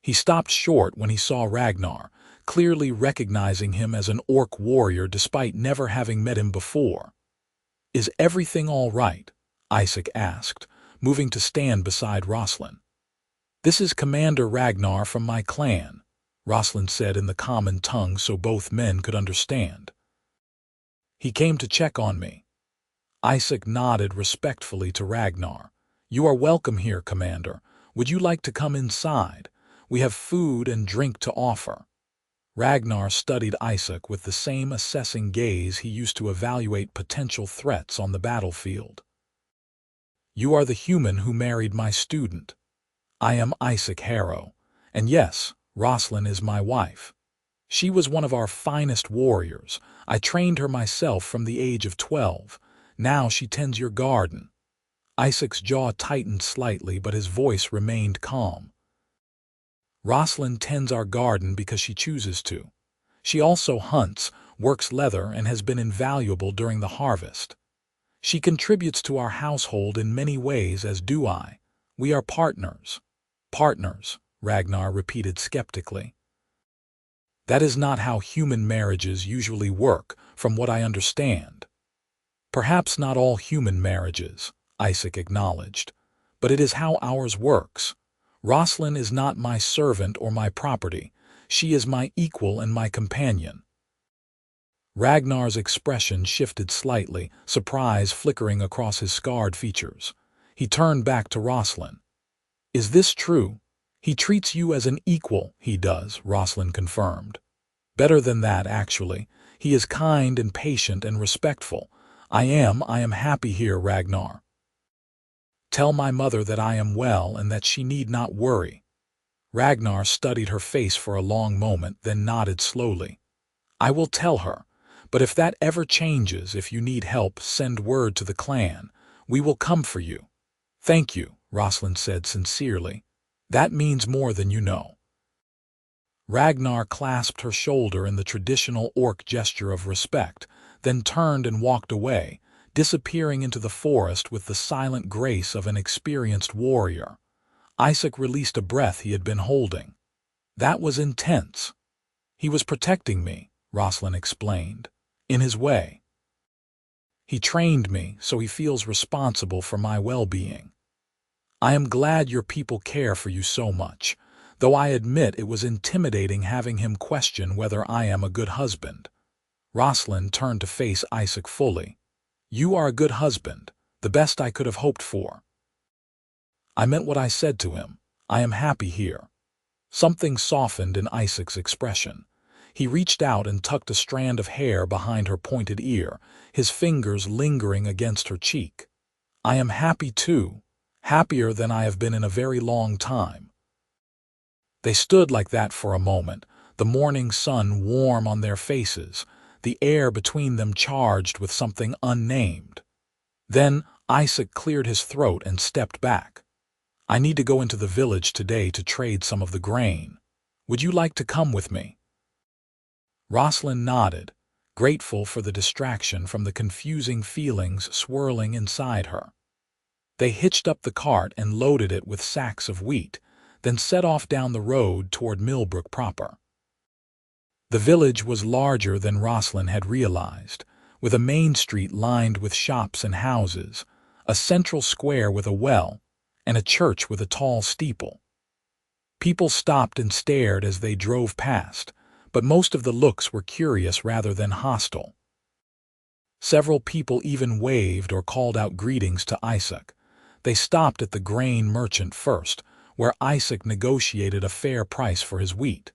He stopped short when he saw Ragnar, clearly recognizing him as an orc warrior despite never having met him before. "Is everything all right?" Isaac asked, moving to stand beside Roslyn. "This is Commander Ragnar from my clan," Roslyn said in the common tongue so both men could understand. "He came to check on me." Isaac nodded respectfully to Ragnar. "You are welcome here, Commander. Would you like to come inside? We have food and drink to offer." Ragnar studied Isaac with the same assessing gaze he used to evaluate potential threats on the battlefield. "You are the human who married my student. I am Isaac Harrow, and yes, Roslyn is my wife. She was one of our finest warriors. I trained her myself from the age of 12. Now she tends your garden." Isaac's jaw tightened slightly, but his voice remained calm. "Roslyn tends our garden because she chooses to. She also hunts, works leather, and has been invaluable during the harvest. She contributes to our household in many ways, as do I. We are partners." "Partners," Ragnar repeated skeptically. "That is not how human marriages usually work, from what I understand." "Perhaps not all human marriages," Isaac acknowledged, "but it is how ours works. Roslyn is not my servant or my property. She is my equal and my companion." Ragnar's expression shifted slightly, surprise flickering across his scarred features. He turned back to Roslyn. "Is this true? He treats you as an equal." "He does," Roslyn confirmed. "Better than that, actually. He is kind and patient and respectful. I am happy here, Ragnar. Tell my mother that I am well and that she need not worry." Ragnar studied her face for a long moment, then nodded slowly. "I will tell her, but if that ever changes, if you need help, send word to the clan. We will come for you." "Thank you," Roslyn said sincerely. "That means more than you know." Ragnar clasped her shoulder in the traditional orc gesture of respect, then turned and walked away, disappearing into the forest with the silent grace of an experienced warrior. Isaac released a breath he had been holding. "That was intense." "He was protecting me," Roslyn explained, "in his way. He trained me, so he feels responsible for my well-being. I am glad your people care for you so much, though I admit it was intimidating having him question whether I am a good husband." Roslyn turned to face Isaac fully. "You are a good husband, the best I could have hoped for." "I meant what I said to him. I am happy here." Something softened in Isaac's expression. He reached out and tucked a strand of hair behind her pointed ear, his fingers lingering against her cheek. "I am happy too, happier than I have been in a very long time." They stood like that for a moment, the morning sun warm on their faces, the air between them charged with something unnamed. Then Isaac cleared his throat and stepped back. "I need to go into the village today to trade some of the grain. Would you like to come with me?" Roslyn nodded, grateful for the distraction from the confusing feelings swirling inside her. They hitched up the cart and loaded it with sacks of wheat, then set off down the road toward Millbrook proper. The village was larger than Roslyn had realized, with a main street lined with shops and houses, a central square with a well, and a church with a tall steeple. People stopped and stared as they drove past, but most of the looks were curious rather than hostile. Several people even waved or called out greetings to Isaac. They stopped at the grain merchant first, where Isaac negotiated a fair price for his wheat.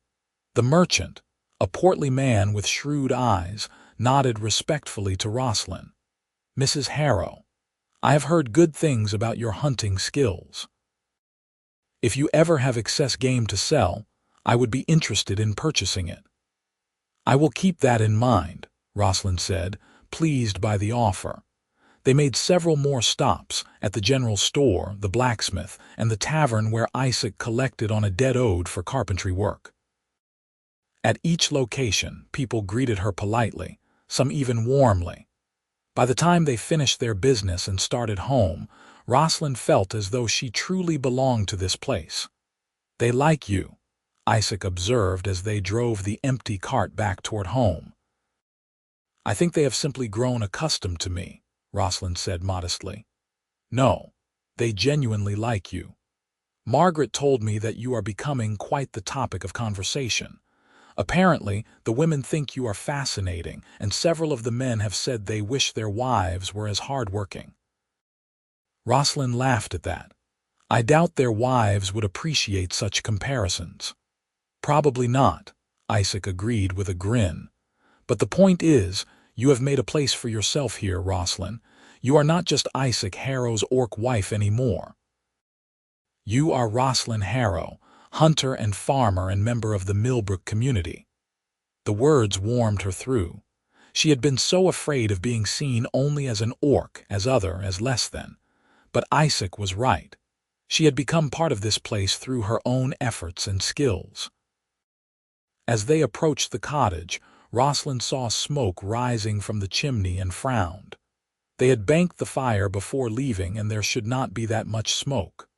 The merchant, a portly man with shrewd eyes, nodded respectfully to Roslyn. "Mrs. Harrow, I have heard good things about your hunting skills." If you ever have excess game to sell, I would be interested in purchasing it." "I will keep that in mind," Roslyn said, pleased by the offer. They made several more stops at the general store, the blacksmith, and the tavern where Isaac collected on a dead ode for carpentry work. At each location, people greeted her politely, some even warmly. By the time they finished their business and started home, Roslyn felt as though she truly belonged to this place. "They like you," Isaac observed as they drove the empty cart back toward home. "I think they have simply grown accustomed to me," Roslyn said modestly. "No, they genuinely like you. Margaret told me that you are becoming quite the topic of conversation. Apparently, the women think you are fascinating, and several of the men have said they wish their wives were as hardworking." Roslyn laughed at that. "I doubt their wives would appreciate such comparisons." "Probably not," Isaac agreed with a grin. "But the point is, you have made a place for yourself here, Roslyn. You are not just Isaac Harrow's orc wife anymore. You are Roslyn Harrow, hunter and farmer and member of the Millbrook community." The words warmed her through. She had been so afraid of being seen only as an orc, as less than. But Isaac was right. She had become part of this place through her own efforts and skills. As they approached the cottage, Roslyn saw smoke rising from the chimney and frowned. They had banked the fire before leaving, and there should not be that much smoke.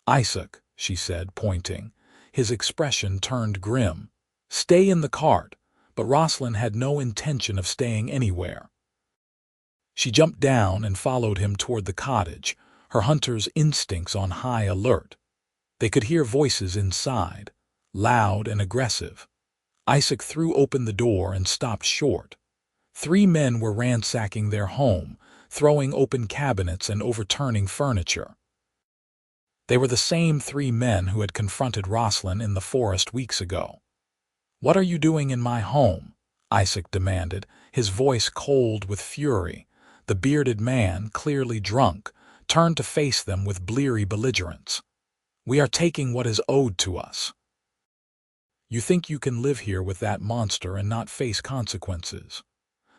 "Isaac," she said, pointing. His expression turned grim. "Stay in the cart," but Roslyn had no intention of staying anywhere. She jumped down and followed him toward the cottage, her hunter's instincts on high alert. They could hear voices inside, loud and aggressive. Isaac threw open the door and stopped short. 3 men were ransacking their home, throwing open cabinets and overturning furniture. They were the same 3 men who had confronted Roslyn in the forest weeks ago. "What are you doing in my home?" Isaac demanded, his voice cold with fury. The bearded man, clearly drunk, turned to face them with bleary belligerence. "We are taking what is owed to us." "You think you can live here with that monster and not face consequences?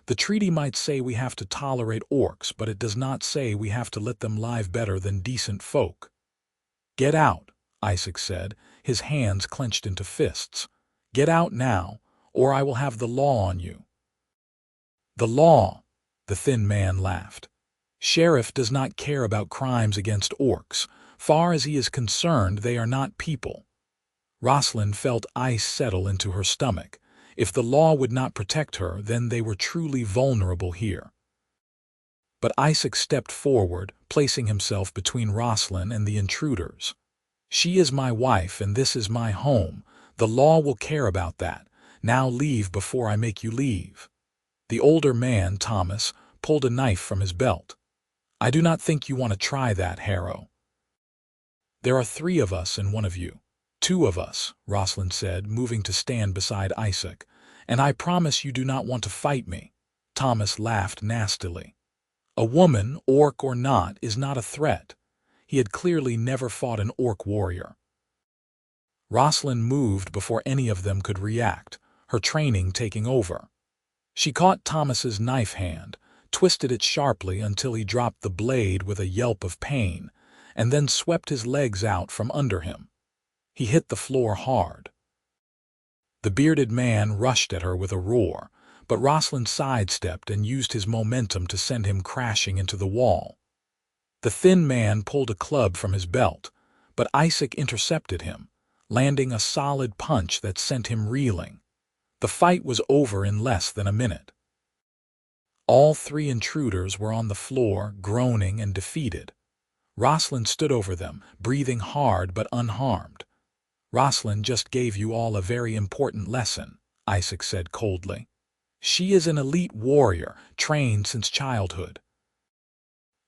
The treaty might say we have to tolerate orcs, but it does not say we have to let them live better than decent folk." "Get out," Isaac said, his hands clenched into fists. "Get out now, or I will have the law on you." "The law?" The thin man laughed. "Sheriff does not care about crimes against orcs. Far as he is concerned, they are not people." Roslyn felt ice settle into her stomach. If the law would not protect her, then they were truly vulnerable here. But Isaac stepped forward, placing himself between Roslyn and the intruders. "She is my wife, and this is my home. The law will care about that. Now leave before I make you leave." The older man, Thomas, pulled a knife from his belt. "I do not think you want to try that, Harrow." "There are 3 of us and 1 of you." "2 of us," Roslyn said, moving to stand beside Isaac. "And I promise you do not want to fight me." Thomas laughed nastily. "A woman, orc or not, is not a threat." He had clearly never fought an orc warrior. Roslyn moved before any of them could react, her training taking over. She caught Thomas's knife hand, twisted it sharply until he dropped the blade with a yelp of pain, and then swept his legs out from under him. He hit the floor hard. The bearded man rushed at her with a roar, but Roslyn sidestepped and used his momentum to send him crashing into the wall. The thin man pulled a club from his belt, but Isaac intercepted him, landing a solid punch that sent him reeling. The fight was over in less than a minute. All 3 intruders were on the floor, groaning and defeated. Roslyn stood over them, breathing hard but unharmed. "Roslyn just gave you all a very important lesson," Isaac said coldly. "She is an elite warrior, trained since childhood.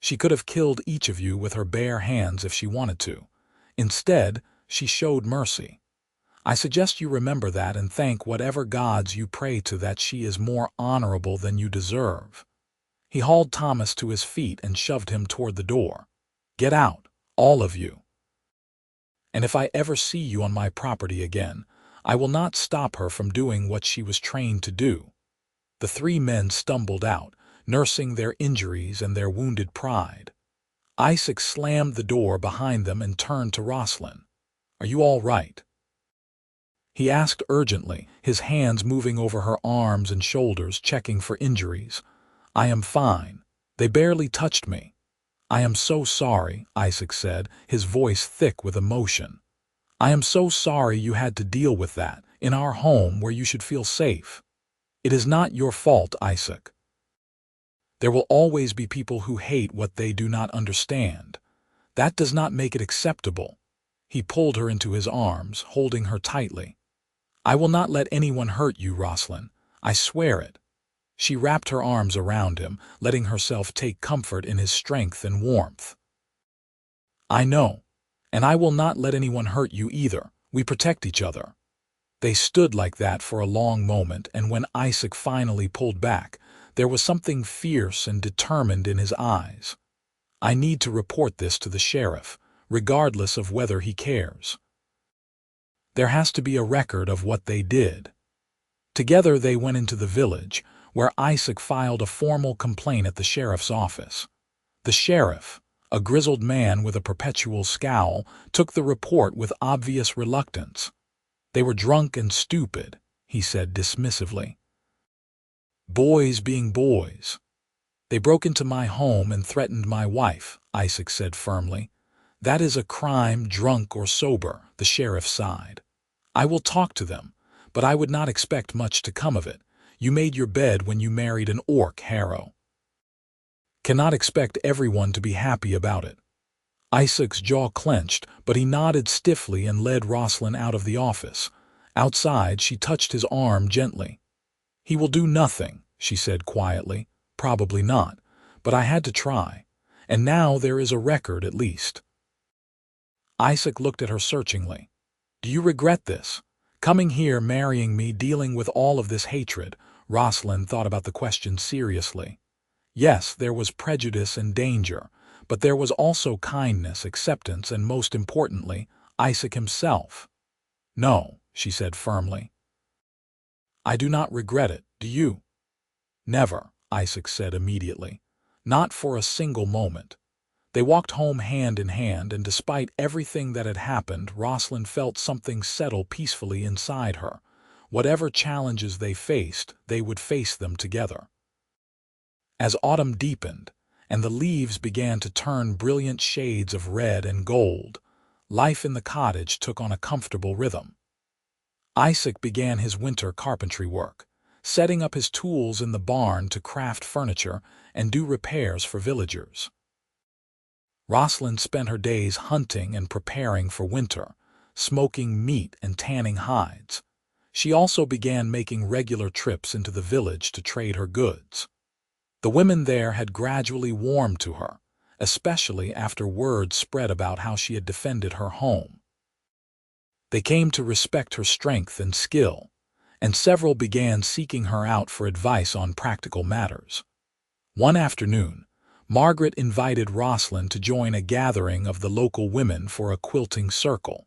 She could have killed each of you with her bare hands if she wanted to. Instead, she showed mercy. I suggest you remember that and thank whatever gods you pray to that she is more honorable than you deserve." He hauled Thomas to his feet and shoved him toward the door. "Get out, all of you." And if I ever see you on my property again, I will not stop her from doing what she was trained to do." The three men stumbled out, nursing their injuries and their wounded pride. Isaac slammed the door behind them and turned to Roslyn. "Are you all right?" he asked urgently, his hands moving over her arms and shoulders, checking for injuries. "I am fine. They barely touched me." "I am so sorry," Isaac said, his voice thick with emotion. "I am so sorry you had to deal with that, in our home where you should feel safe. It is not your fault, Isaac. There will always be people who hate what they do not understand. That does not make it acceptable." He pulled her into his arms, holding her tightly. "I will not let anyone hurt you, Roslyn. I swear it." She wrapped her arms around him, letting herself take comfort in his strength and warmth. "I know. And I will not let anyone hurt you either. We protect each other." They stood like that for a long moment, and when Isaac finally pulled back, there was something fierce and determined in his eyes. "I need to report this to the sheriff, regardless of whether he cares. There has to be a record of what they did." Together they went into the village, where Isaac filed a formal complaint at the sheriff's office. The sheriff, a grizzled man with a perpetual scowl, took the report with obvious reluctance. "They were drunk and stupid," he said dismissively. "Boys being boys. They broke into my home and threatened my wife," Isaac said firmly. "That is a crime, drunk or sober," the sheriff sighed. "I will talk to them, but I would not expect much to come of it. You made your bed when you married an orc, Harrow. Cannot expect everyone to be happy about it." Isaac's jaw clenched, but he nodded stiffly and led Roslyn out of the office. Outside, she touched his arm gently. "He will do nothing," she said quietly. "Probably not, but I had to try. And now there is a record at least." Isaac looked at her searchingly. "Do you regret this? Coming here, marrying me, dealing with all of this hatred?" Roslyn thought about the question seriously. Yes, there was prejudice and danger, but there was also kindness, acceptance, and most importantly, Isaac himself. "No," she said firmly. "I do not regret it, do you?" "Never," Isaac said immediately. "Not for a single moment." They walked home hand in hand, and despite everything that had happened, Roslyn felt something settle peacefully inside her. Whatever challenges they faced, they would face them together. As autumn deepened, and the leaves began to turn brilliant shades of red and gold, life in the cottage took on a comfortable rhythm. Isaac began his winter carpentry work, setting up his tools in the barn to craft furniture and do repairs for villagers. Roslyn spent her days hunting and preparing for winter, smoking meat and tanning hides. She also began making regular trips into the village to trade her goods. The women there had gradually warmed to her, especially after word spread about how she had defended her home. They came to respect her strength and skill, and several began seeking her out for advice on practical matters. One afternoon, Margaret invited Roslyn to join a gathering of the local women for a quilting circle.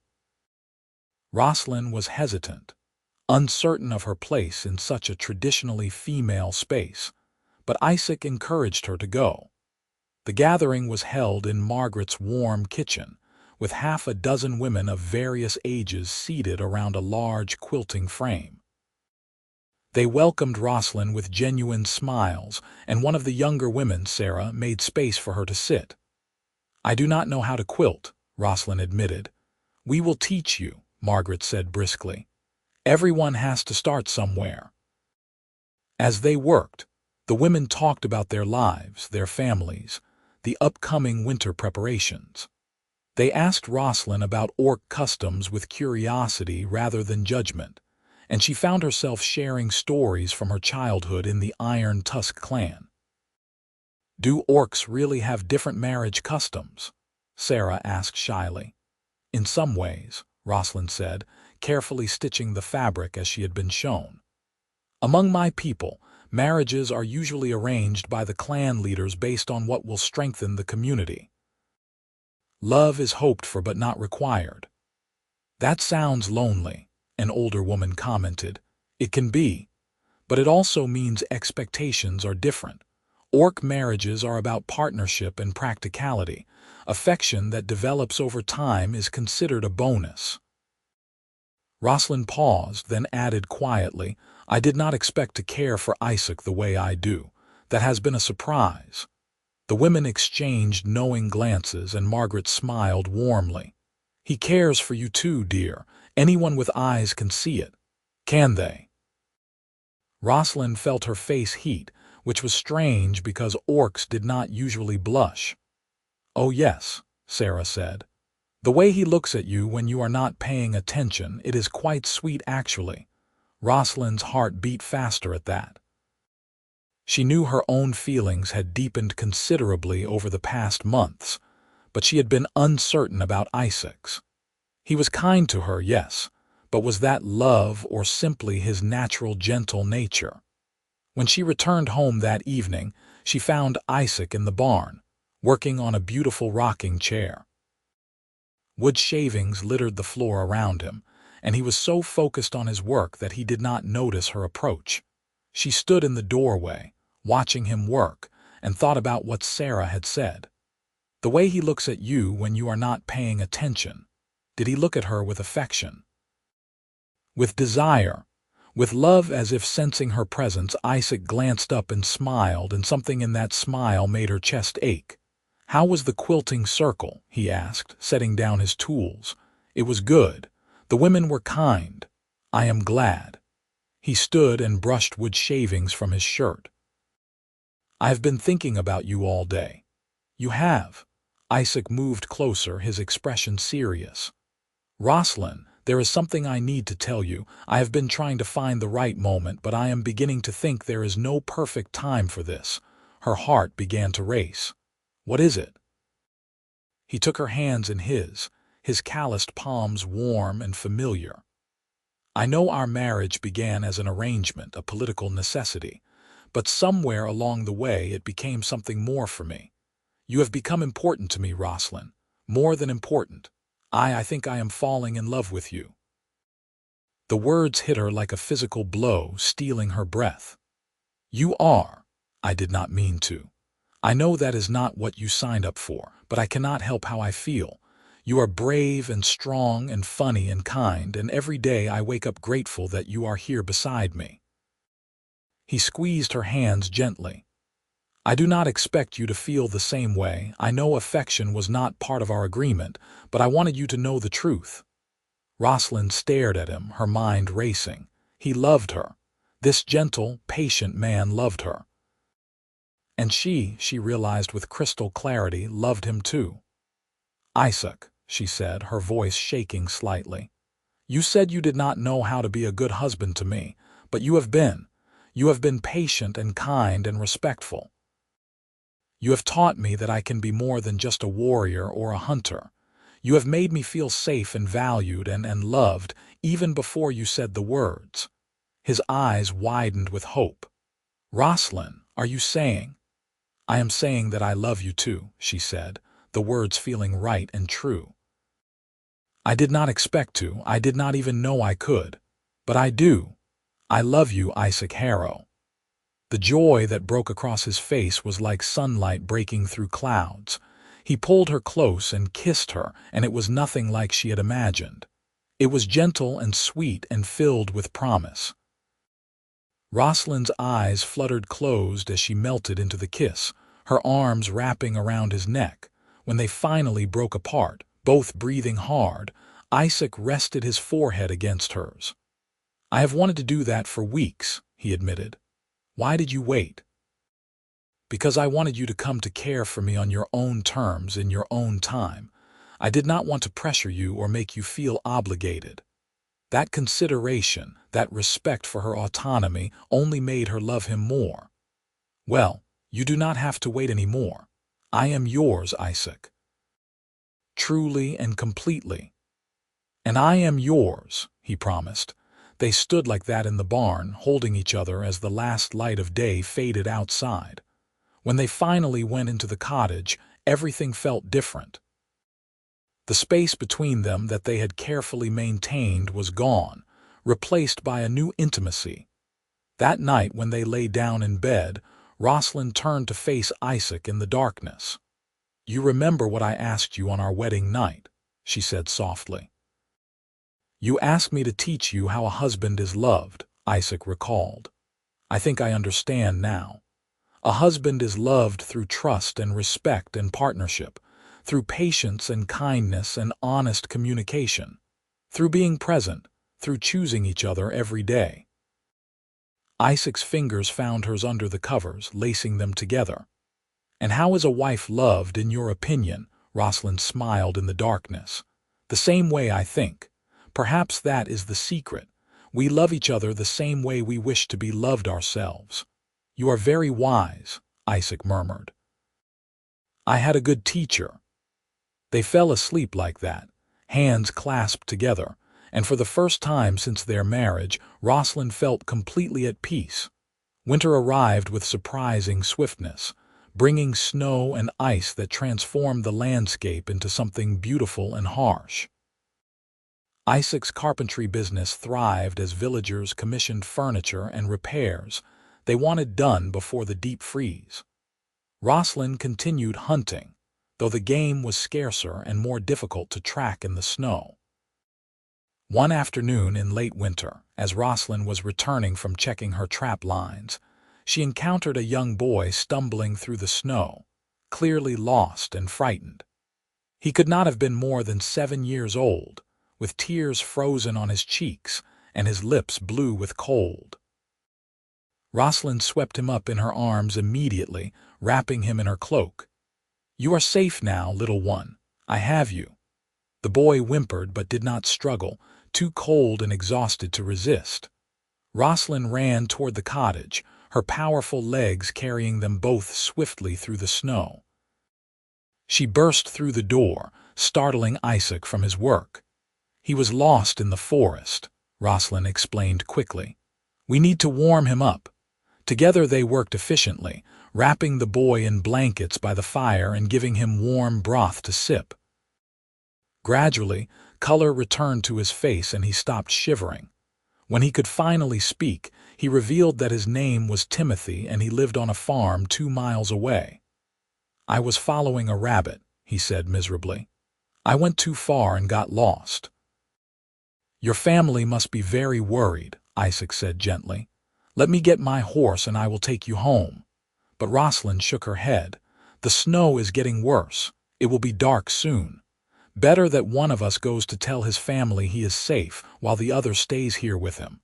Roslyn was hesitant, uncertain of her place in such a traditionally female space, but Isaac encouraged her to go. The gathering was held in Margaret's warm kitchen, with half a dozen women of various ages seated around a large quilting frame. They welcomed Roslyn with genuine smiles, and one of the younger women, Sarah, made space for her to sit. "I do not know how to quilt," Roslyn admitted. "We will teach you," Margaret said briskly. "Everyone has to start somewhere." As they worked, the women talked about their lives, their families, the upcoming winter preparations. They asked Roslyn about orc customs with curiosity rather than judgment, and she found herself sharing stories from her childhood in the Iron Tusk clan. "Do orcs really have different marriage customs?" Sarah asked shyly. "In some ways," Roslyn said, carefully stitching the fabric as she had been shown. "Among my people, marriages are usually arranged by the clan leaders based on what will strengthen the community. Love is hoped for but not required. That sounds lonely, an older woman commented. It can be, but it also means expectations are different. Orc marriages are about partnership and practicality. Affection that develops over time is considered a bonus. Roslyn paused, then added quietly, I did not expect to care for Isaac the way I do. That has been a surprise. The women exchanged knowing glances and Margaret smiled warmly. He cares for you too, dear. Anyone with eyes can see it. Can they? Roslyn felt her face heat, which was strange because orcs did not usually blush. Oh yes, Sarah said. The way he looks at you when you are not paying attention, it is quite sweet actually. Roslyn's heart beat faster at that. She knew her own feelings had deepened considerably over the past months, but she had been uncertain about Isaac's. He was kind to her, yes, but was that love or simply his natural gentle nature? When she returned home that evening, she found Isaac in the barn, working on a beautiful rocking chair. Wood shavings littered the floor around him, and he was so focused on his work that he did not notice her approach. She stood in the doorway, watching him work, and thought about what Sarah had said. The way he looks at you when you are not paying attention. Did he look at her with affection? With desire? With love? As if sensing her presence, Isaac glanced up and smiled, and something in that smile made her chest ache. How was the quilting circle? He asked, setting down his tools. It was good. The women were kind. I am glad. He stood and brushed wood shavings from his shirt. I have been thinking about you all day. You have? Isaac moved closer, his expression serious. Roslyn, there is something I need to tell you. I have been trying to find the right moment, but I am beginning to think there is no perfect time for this. Her heart began to race. What is it? He took her hands in his calloused palms warm and familiar. I know our marriage began as an arrangement, a political necessity, but somewhere along the way it became something more for me. You have become important to me, Roslyn. More than important. I think I am falling in love with you. The words hit her like a physical blow, stealing her breath. You are. I did not mean to. I know that is not what you signed up for, but I cannot help how I feel. You are brave and strong and funny and kind, and every day I wake up grateful that you are here beside me. He squeezed her hands gently. I do not expect you to feel the same way. I know affection was not part of our agreement, but I wanted you to know the truth. Roslyn stared at him, her mind racing. He loved her. This gentle, patient man loved her. And she realized with crystal clarity, loved him too. Isaac, she said, her voice shaking slightly. You said you did not know how to be a good husband to me, but you have been. You have been patient and kind and respectful. You have taught me that I can be more than just a warrior or a hunter. You have made me feel safe and valued and loved, even before you said the words. His eyes widened with hope. Roslyn, are you saying? I am saying that I love you too, she said, the words feeling right and true. I did not expect to, I did not even know I could. But I do. I love you, Isaac Harrow. The joy that broke across his face was like sunlight breaking through clouds. He pulled her close and kissed her, and it was nothing like she had imagined. It was gentle and sweet and filled with promise. Roslyn's eyes fluttered closed as she melted into the kiss, her arms wrapping around his neck. When they finally broke apart, both breathing hard, Isaac rested his forehead against hers. I have wanted to do that for weeks, he admitted. Why did you wait? Because I wanted you to come to care for me on your own terms in your own time. I did not want to pressure you or make you feel obligated. That consideration, that respect for her autonomy, only made her love him more. Well, you do not have to wait any more. I am yours, Isaac. Truly and completely. And I am yours, he promised. They stood like that in the barn, holding each other as the last light of day faded outside. When they finally went into the cottage, everything felt different. The space between them that they had carefully maintained was gone, replaced by a new intimacy. That night when they lay down in bed, Roslyn turned to face Isaac in the darkness. "You remember what I asked you on our wedding night," she said softly. "You asked me to teach you how a husband is loved," Isaac recalled. "I think I understand now. A husband is loved through trust and respect and partnership, through patience and kindness and honest communication, through being present, through choosing each other every day." Isaac's fingers found hers under the covers, lacing them together. "And how is a wife loved, in your opinion?" Roslyn smiled in the darkness. "The same way, I think. Perhaps that is the secret. We love each other the same way we wish to be loved ourselves." "You are very wise," Isaac murmured. "I had a good teacher." They fell asleep like that, hands clasped together, and for the first time since their marriage, Roslyn felt completely at peace. Winter arrived with surprising swiftness, bringing snow and ice that transformed the landscape into something beautiful and harsh. Isaac's carpentry business thrived as villagers commissioned furniture and repairs they wanted done before the deep freeze. Roslyn continued hunting, though the game was scarcer and more difficult to track in the snow. One afternoon in late winter, as Roslyn was returning from checking her trap lines, she encountered a young boy stumbling through the snow, clearly lost and frightened. He could not have been more than 7 years old, with tears frozen on his cheeks and his lips blue with cold. Roslyn swept him up in her arms immediately, wrapping him in her cloak. "You are safe now, little one. I have you." The boy whimpered but did not struggle, too cold and exhausted to resist. Roslyn ran toward the cottage, her powerful legs carrying them both swiftly through the snow. She burst through the door, startling Isaac from his work. "He was lost in the forest," Roslyn explained quickly. "We need to warm him up." Together they worked efficiently, wrapping the boy in blankets by the fire and giving him warm broth to sip. Gradually, color returned to his face and he stopped shivering. When he could finally speak, he revealed that his name was Timothy and he lived on a farm 2 miles away. "I was following a rabbit," he said miserably. "I went too far and got lost." "Your family must be very worried," Isaac said gently. "Let me get my horse and I will take you home." But Roslyn shook her head. "The snow is getting worse. It will be dark soon. Better that one of us goes to tell his family he is safe while the other stays here with him."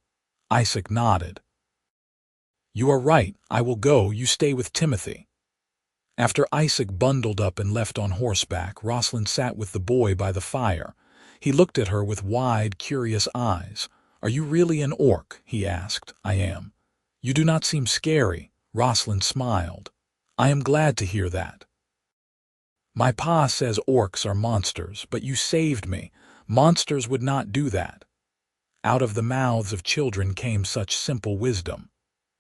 Isaac nodded. "You are right. I will go. You stay with Timothy." After Isaac bundled up and left on horseback, Roslyn sat with the boy by the fire. He looked at her with wide, curious eyes. "Are you really an orc?" he asked. "I am." "You do not seem scary." Roslyn smiled. "I am glad to hear that. My pa says orcs are monsters, but you saved me. Monsters would not do that." Out of the mouths of children came such simple wisdom.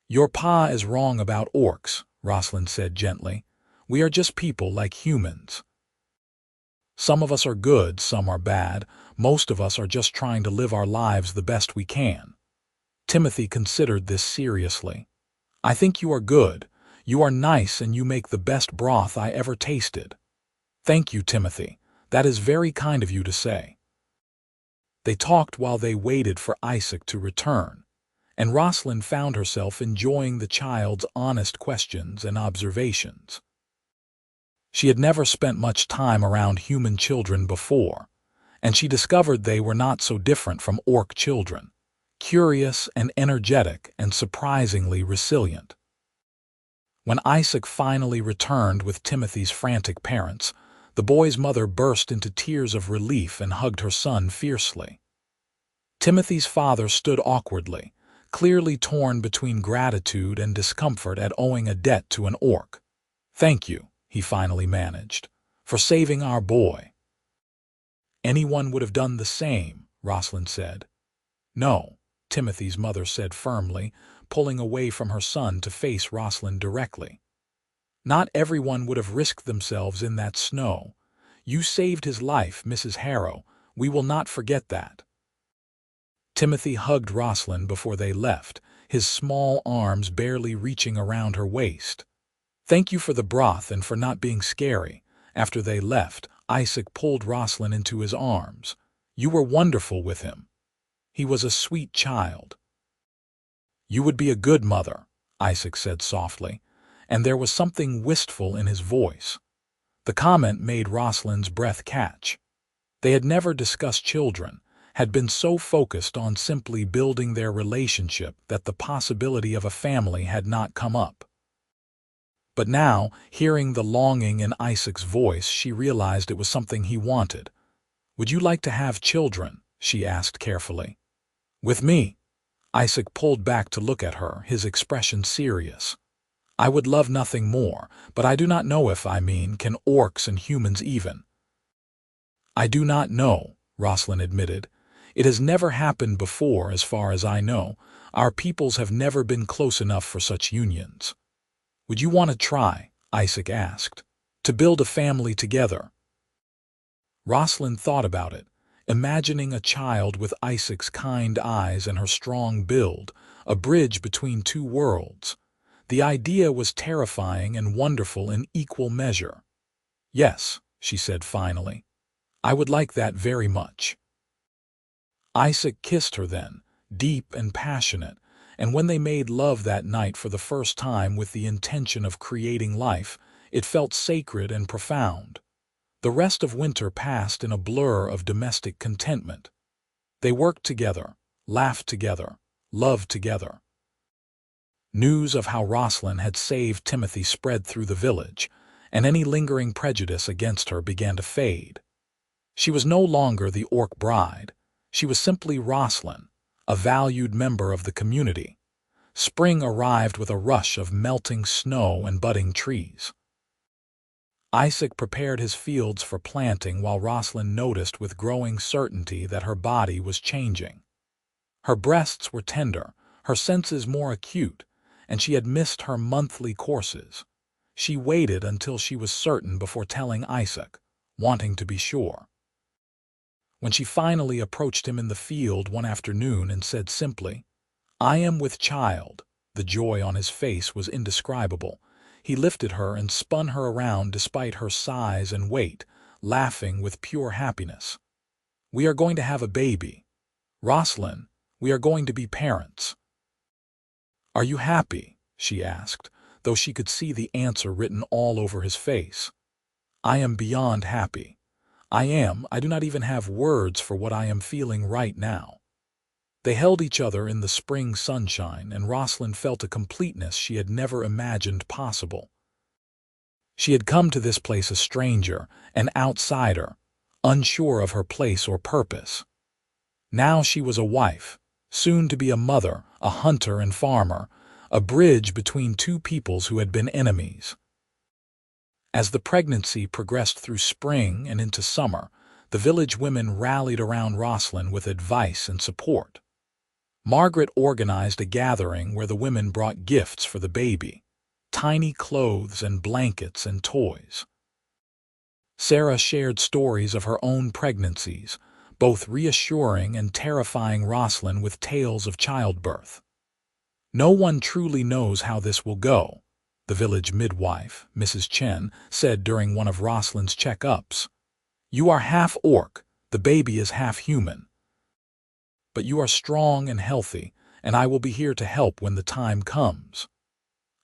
"Your pa is wrong about orcs," Roslyn said gently. "We are just people like humans. Some of us are good, some are bad. Most of us are just trying to live our lives the best we can." Timothy considered this seriously. "I think you are good. You are nice and you make the best broth I ever tasted." "Thank you, Timothy. That is very kind of you to say." They talked while they waited for Isaac to return, and Roslyn found herself enjoying the child's honest questions and observations. She had never spent much time around human children before, and she discovered they were not so different from orc children, curious and energetic and surprisingly resilient. When Isaac finally returned with Timothy's frantic parents, the boy's mother burst into tears of relief and hugged her son fiercely. Timothy's father stood awkwardly, clearly torn between gratitude and discomfort at owing a debt to an orc. "Thank you," he finally managed, "for saving our boy." "Anyone would have done the same," Roslyn said. "No," Timothy's mother said firmly, pulling away from her son to face Roslyn directly. "Not everyone would have risked themselves in that snow. You saved his life, Mrs. Harrow. We will not forget that." Timothy hugged Roslyn before they left, his small arms barely reaching around her waist. "Thank you for the broth and for not being scary." After they left, Isaac pulled Roslyn into his arms. "You were wonderful with him. He was a sweet child." "You would be a good mother," Isaac said softly, and there was something wistful in his voice. The comment made Roslyn's breath catch. They had never discussed children, had been so focused on simply building their relationship that the possibility of a family had not come up. But now, hearing the longing in Isaac's voice, she realized it was something he wanted. "Would you like to have children?" she asked carefully. "With me?" Isaac pulled back to look at her, his expression serious. "I would love nothing more, but I do not know if can orcs and humans even?" "I do not know," Roslyn admitted. "It has never happened before, as far as I know. Our peoples have never been close enough for such unions." "Would you want to try?" Isaac asked. "To build a family together?" Roslyn thought about it, imagining a child with Isaac's kind eyes and her strong build, a bridge between two worlds. The idea was terrifying and wonderful in equal measure. "Yes," she said finally. "I would like that very much." Isaac kissed her then, deep and passionate, and when they made love that night for the first time with the intention of creating life, it felt sacred and profound. The rest of winter passed in a blur of domestic contentment. They worked together, laughed together, loved together. News of how Roslyn had saved Timothy spread through the village, and any lingering prejudice against her began to fade. She was no longer the orc bride. She was simply Roslyn, a valued member of the community. Spring arrived with a rush of melting snow and budding trees. Isaac prepared his fields for planting while Roslyn noticed with growing certainty that her body was changing. Her breasts were tender, her senses more acute, and she had missed her monthly courses. She waited until she was certain before telling Isaac, wanting to be sure. When she finally approached him in the field one afternoon and said simply, "I am with child," the joy on his face was indescribable. He lifted her and spun her around despite her size and weight, laughing with pure happiness. "We are going to have a baby. Roslyn, we are going to be parents." "Are you happy?" she asked, though she could see the answer written all over his face. "I am beyond happy. I do not even have words for what I am feeling right now." They held each other in the spring sunshine, and Roslyn felt a completeness she had never imagined possible. She had come to this place a stranger, an outsider, unsure of her place or purpose. Now she was a wife, soon to be a mother, a hunter and farmer, a bridge between two peoples who had been enemies. As the pregnancy progressed through spring and into summer, the village women rallied around Roslyn with advice and support. Margaret organized a gathering where the women brought gifts for the baby, tiny clothes and blankets and toys. Sarah shared stories of her own pregnancies, both reassuring and terrifying Roslyn with tales of childbirth. "No one truly knows how this will go," the village midwife, Mrs. Chen, said during one of Roslyn's checkups. "You are half orc, the baby is half human. But you are strong and healthy, and I will be here to help when the time comes."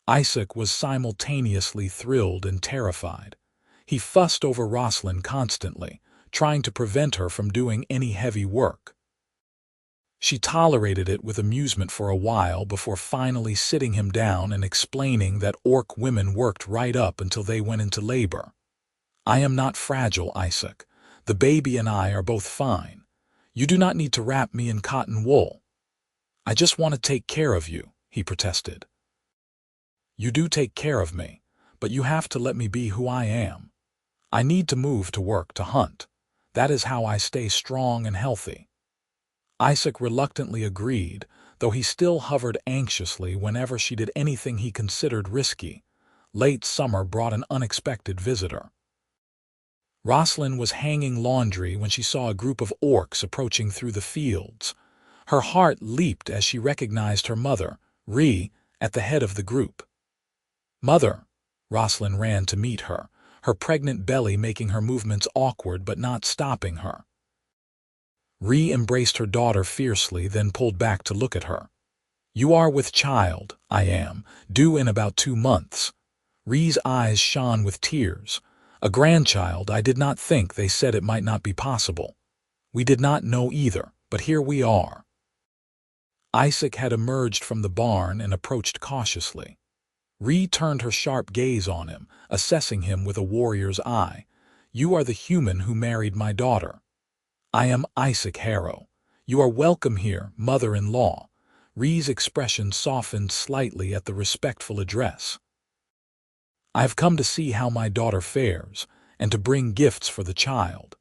Isaac was simultaneously thrilled and terrified. He fussed over Roslyn constantly, trying to prevent her from doing any heavy work. She tolerated it with amusement for a while before finally sitting him down and explaining that orc women worked right up until they went into labor. "I am not fragile, Isaac. The baby and I are both fine. You do not need to wrap me in cotton wool." "I just want to take care of you," he protested. "You do take care of me, but you have to let me be who I am. I need to move to work, to hunt. That is how I stay strong and healthy." Isaac reluctantly agreed, though he still hovered anxiously whenever she did anything he considered risky. Late summer brought an unexpected visitor. Roslyn was hanging laundry when she saw a group of orcs approaching through the fields. Her heart leaped as she recognized her mother, Ree, at the head of the group. "Mother!" Roslyn ran to meet her, her pregnant belly making her movements awkward but not stopping her. Ree embraced her daughter fiercely, then pulled back to look at her. "You are with child, I am, due in about 2 months." Ree's eyes shone with tears. "A grandchild, I did not think. They said it might not be possible. We did not know either, but here we are." Isaac had emerged from the barn and approached cautiously. Ree turned her sharp gaze on him, assessing him with a warrior's eye. "You are the human who married my daughter." "I am Isaac Harrow. You are welcome here, mother-in-law." Ree's expression softened slightly at the respectful address. "I have come to see how my daughter fares, and to bring gifts for the child."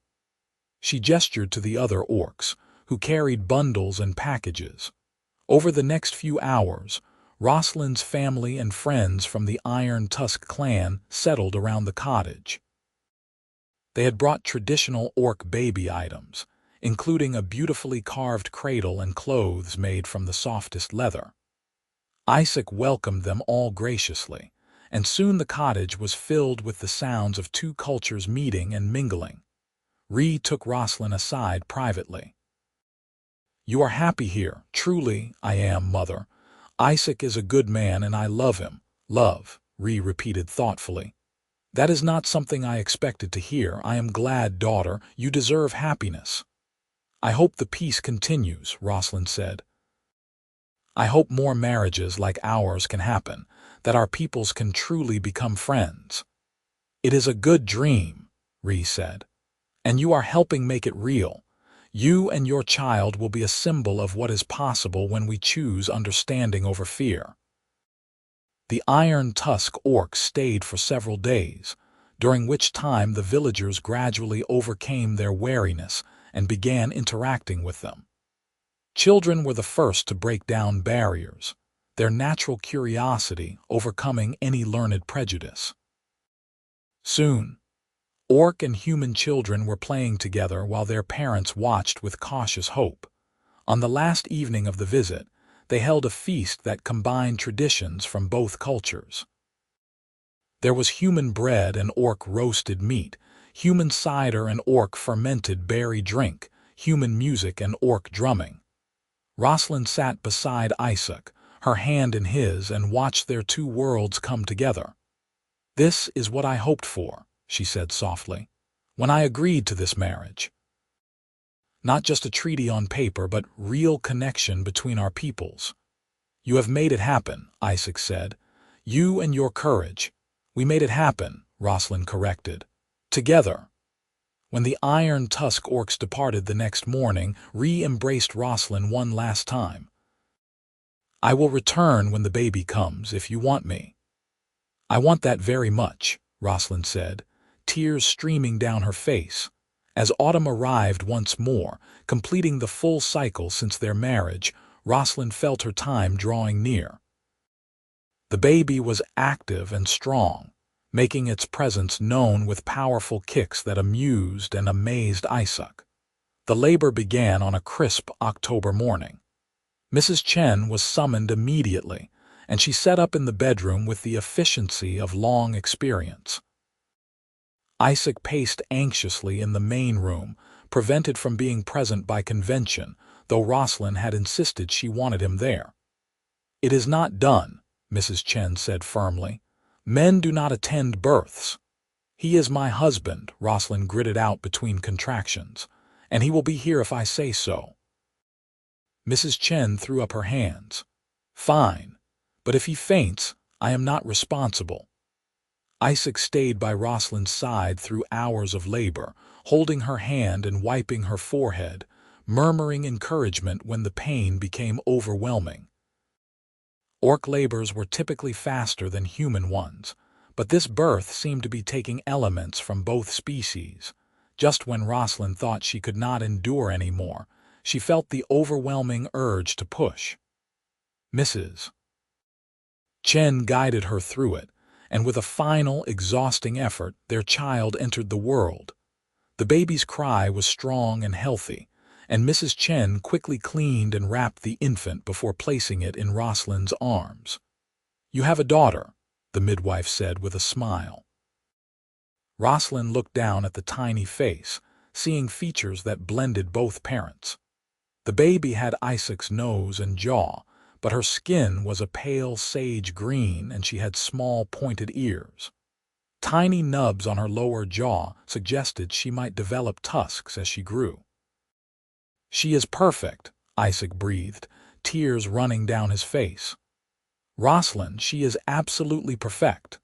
She gestured to the other orcs, who carried bundles and packages. Over the next few hours, Roslyn's family and friends from the Iron Tusk clan settled around the cottage. They had brought traditional orc baby items, including a beautifully carved cradle and clothes made from the softest leather. Isaac welcomed them all graciously, and soon the cottage was filled with the sounds of 2 cultures meeting and mingling. Ree took Roslyn aside privately. "You are happy here." "Truly, I am, mother. Isaac is a good man and I love him." "Love," Ree repeated thoughtfully. "That is not something I expected to hear." "I am glad, daughter. You deserve happiness." "I hope the peace continues," Roslyn said. "I hope more marriages like ours can happen, that our peoples can truly become friends." "It is a good dream," Ree said, "and you are helping make it real. You and your child will be a symbol of what is possible when we choose understanding over fear." The Iron Tusk orcs stayed for several days, during which time the villagers gradually overcame their wariness and began interacting with them. Children were the first to break down barriers, their natural curiosity overcoming any learned prejudice. Soon, orc and human children were playing together while their parents watched with cautious hope. On the last evening of the visit, they held a feast that combined traditions from both cultures. There was human bread and orc roasted meat, human cider and orc fermented berry drink, human music and orc drumming. Roslyn sat beside Isaac, her hand in his, and watched their 2 worlds come together. "This is what I hoped for," she said softly, "when I agreed to this marriage. Not just a treaty on paper, but real connection between our peoples." "You have made it happen," Isaac said. "You and your courage." "We made it happen," Roslyn corrected. "Together." When the Iron Tusk orcs departed the next morning, Ree embraced Roslyn one last time. "I will return when the baby comes, if you want me." "I want that very much," Roslyn said, tears streaming down her face. As autumn arrived once more, completing the full cycle since their marriage, Roslyn felt her time drawing near. The baby was active and strong, making its presence known with powerful kicks that amused and amazed Isaac. The labor began on a crisp October morning. Mrs. Chen was summoned immediately, and she set up in the bedroom with the efficiency of long experience. Isaac paced anxiously in the main room, prevented from being present by convention, though Roslyn had insisted she wanted him there. "It is not done," Mrs. Chen said firmly. "Men do not attend births." "He is my husband," Roslyn gritted out between contractions, "and he will be here if I say so." Mrs. Chen threw up her hands. "Fine, but if he faints, I am not responsible." Isaac stayed by Roslyn's side through hours of labor, holding her hand and wiping her forehead, murmuring encouragement when the pain became overwhelming. Orc labors were typically faster than human ones, but this birth seemed to be taking elements from both species. Just when Roslyn thought she could not endure anymore, she felt the overwhelming urge to push. Mrs. Chen guided her through it, and with a final, exhausting effort, their child entered the world. The baby's cry was strong and healthy, and Mrs. Chen quickly cleaned and wrapped the infant before placing it in Roslyn's arms. "You have a daughter," the midwife said with a smile. Roslyn looked down at the tiny face, seeing features that blended both parents. The baby had Isaac's nose and jaw, but her skin was a pale sage green and she had small pointed ears. Tiny nubs on her lower jaw suggested she might develop tusks as she grew. "She is perfect," Isaac breathed, tears running down his face. "Roslyn, she is absolutely perfect."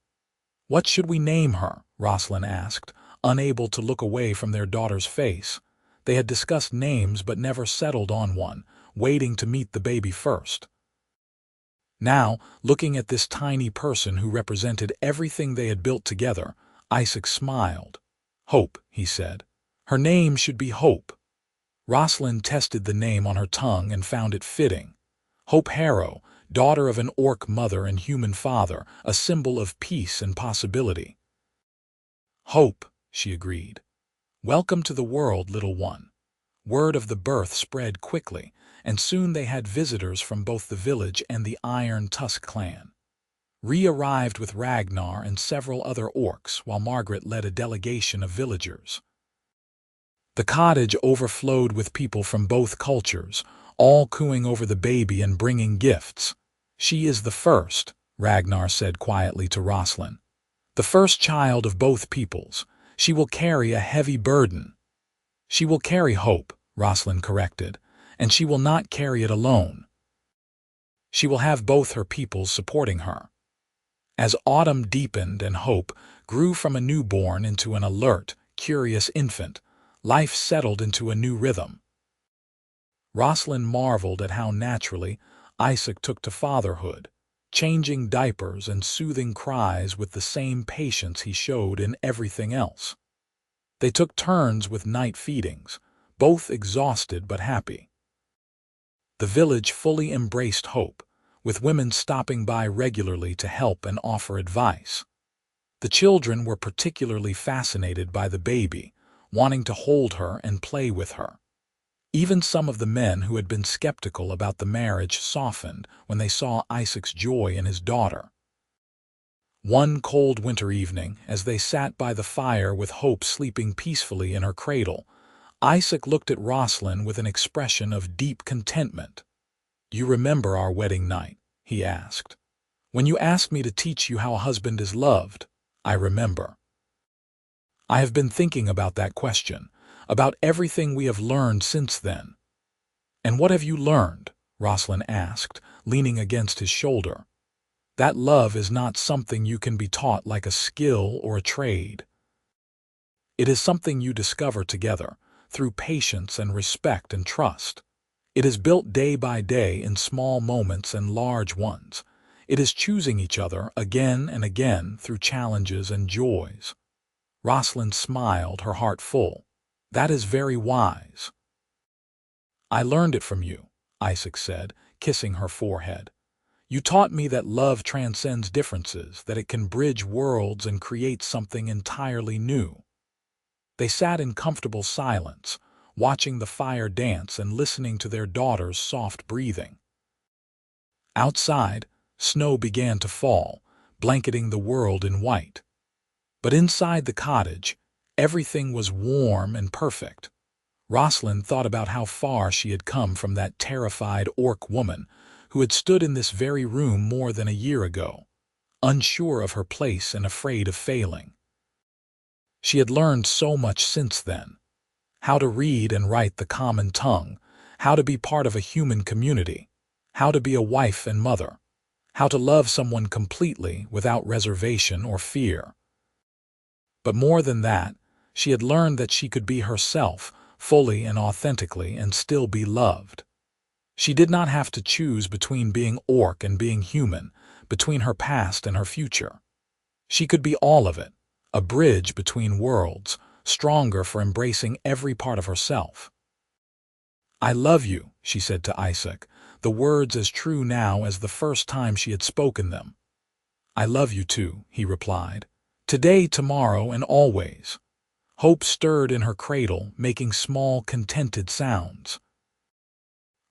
"What should we name her?" Roslyn asked, unable to look away from their daughter's face. They had discussed names but never settled on one, waiting to meet the baby first. Now, looking at this tiny person who represented everything they had built together, Isaac smiled. "Hope," he said. "Her name should be Hope." Roslyn tested the name on her tongue and found it fitting. Hope Harrow, daughter of an orc mother and human father, a symbol of peace and possibility. "Hope," she agreed. "Welcome to the world, little one." Word of the birth spread quickly, and soon they had visitors from both the village and the Iron Tusk clan. Ree arrived with Ragnar and several other orcs, while Margaret led a delegation of villagers. The cottage overflowed with people from both cultures, all cooing over the baby and bringing gifts. "She is the first," Ragnar said quietly to Roslyn. "The first child of both peoples. She will carry a heavy burden." "She will carry hope," Roslyn corrected, "and she will not carry it alone. She will have both her peoples supporting her." As autumn deepened and Hope grew from a newborn into an alert, curious infant, life settled into a new rhythm. Roslyn marveled at how naturally Isaac took to fatherhood, changing diapers and soothing cries with the same patience he showed in everything else. They took turns with night feedings, both exhausted but happy. The village fully embraced Hope, with women stopping by regularly to help and offer advice. The children were particularly fascinated by the baby, wanting to hold her and play with her. Even some of the men who had been skeptical about the marriage softened when they saw Isaac's joy in his daughter. One cold winter evening, as they sat by the fire with Hope sleeping peacefully in her cradle, Isaac looked at Roslyn with an expression of deep contentment. "You remember our wedding night?" he asked. "When you asked me to teach you how a husband is loved, I remember." "I have been thinking about that question, about everything we have learned since then." "And what have you learned?" Roslyn asked, leaning against his shoulder. "That love is not something you can be taught like a skill or a trade. It is something you discover together, through patience and respect and trust. It is built day by day in small moments and large ones. It is choosing each other again and again through challenges and joys." Roslyn smiled, her heart full. "That is very wise." "I learned it from you," Isaac said, kissing her forehead. "You taught me that love transcends differences, that it can bridge worlds and create something entirely new." They sat in comfortable silence, watching the fire dance and listening to their daughter's soft breathing. Outside, snow began to fall, blanketing the world in white. But inside the cottage, everything was warm and perfect. Roslyn thought about how far she had come from that terrified orc woman who had stood in this very room more than a year ago, unsure of her place and afraid of failing. She had learned so much since then: how to read and write the common tongue, how to be part of a human community, how to be a wife and mother, how to love someone completely without reservation or fear. But more than that, she had learned that she could be herself, fully and authentically, and still be loved. She did not have to choose between being orc and being human, between her past and her future. She could be all of it, a bridge between worlds, stronger for embracing every part of herself. "I love you," she said to Isaac, the words as true now as the first time she had spoken them. "I love you too," he replied. "Today, tomorrow, and always." Hope stirred in her cradle, making small, contented sounds.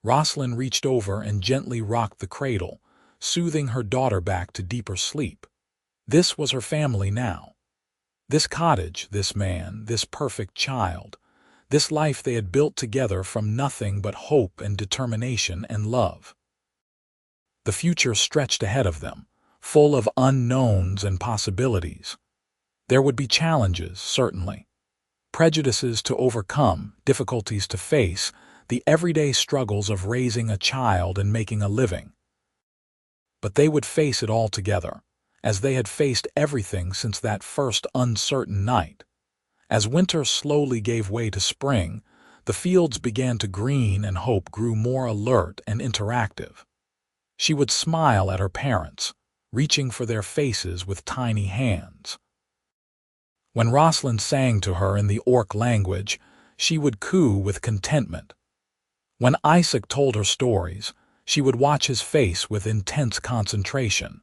Roslyn reached over and gently rocked the cradle, soothing her daughter back to deeper sleep. This was her family now. This cottage, this man, this perfect child, this life they had built together from nothing but hope and determination and love. The future stretched ahead of them, full of unknowns and possibilities. There would be challenges, certainly. Prejudices to overcome, difficulties to face, the everyday struggles of raising a child and making a living. But they would face it all together, as they had faced everything since that first uncertain night. As winter slowly gave way to spring, the fields began to green and Hope grew more alert and interactive. She would smile at her parents, reaching for their faces with tiny hands. When Roslyn sang to her in the Orc language, she would coo with contentment. When Isaac told her stories, she would watch his face with intense concentration.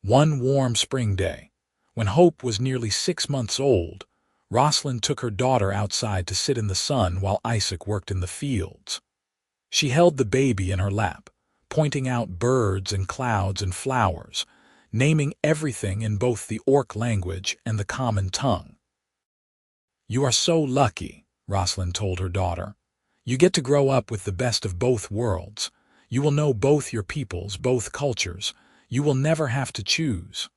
One warm spring day, when Hope was nearly 6 months old, Roslyn took her daughter outside to sit in the sun while Isaac worked in the fields. She held the baby in her lap, pointing out birds and clouds and flowers, naming everything in both the Orc language and the common tongue. "You are so lucky," Roslyn told her daughter. "You get to grow up with the best of both worlds. You will know both your peoples, both cultures. You will never have to choose."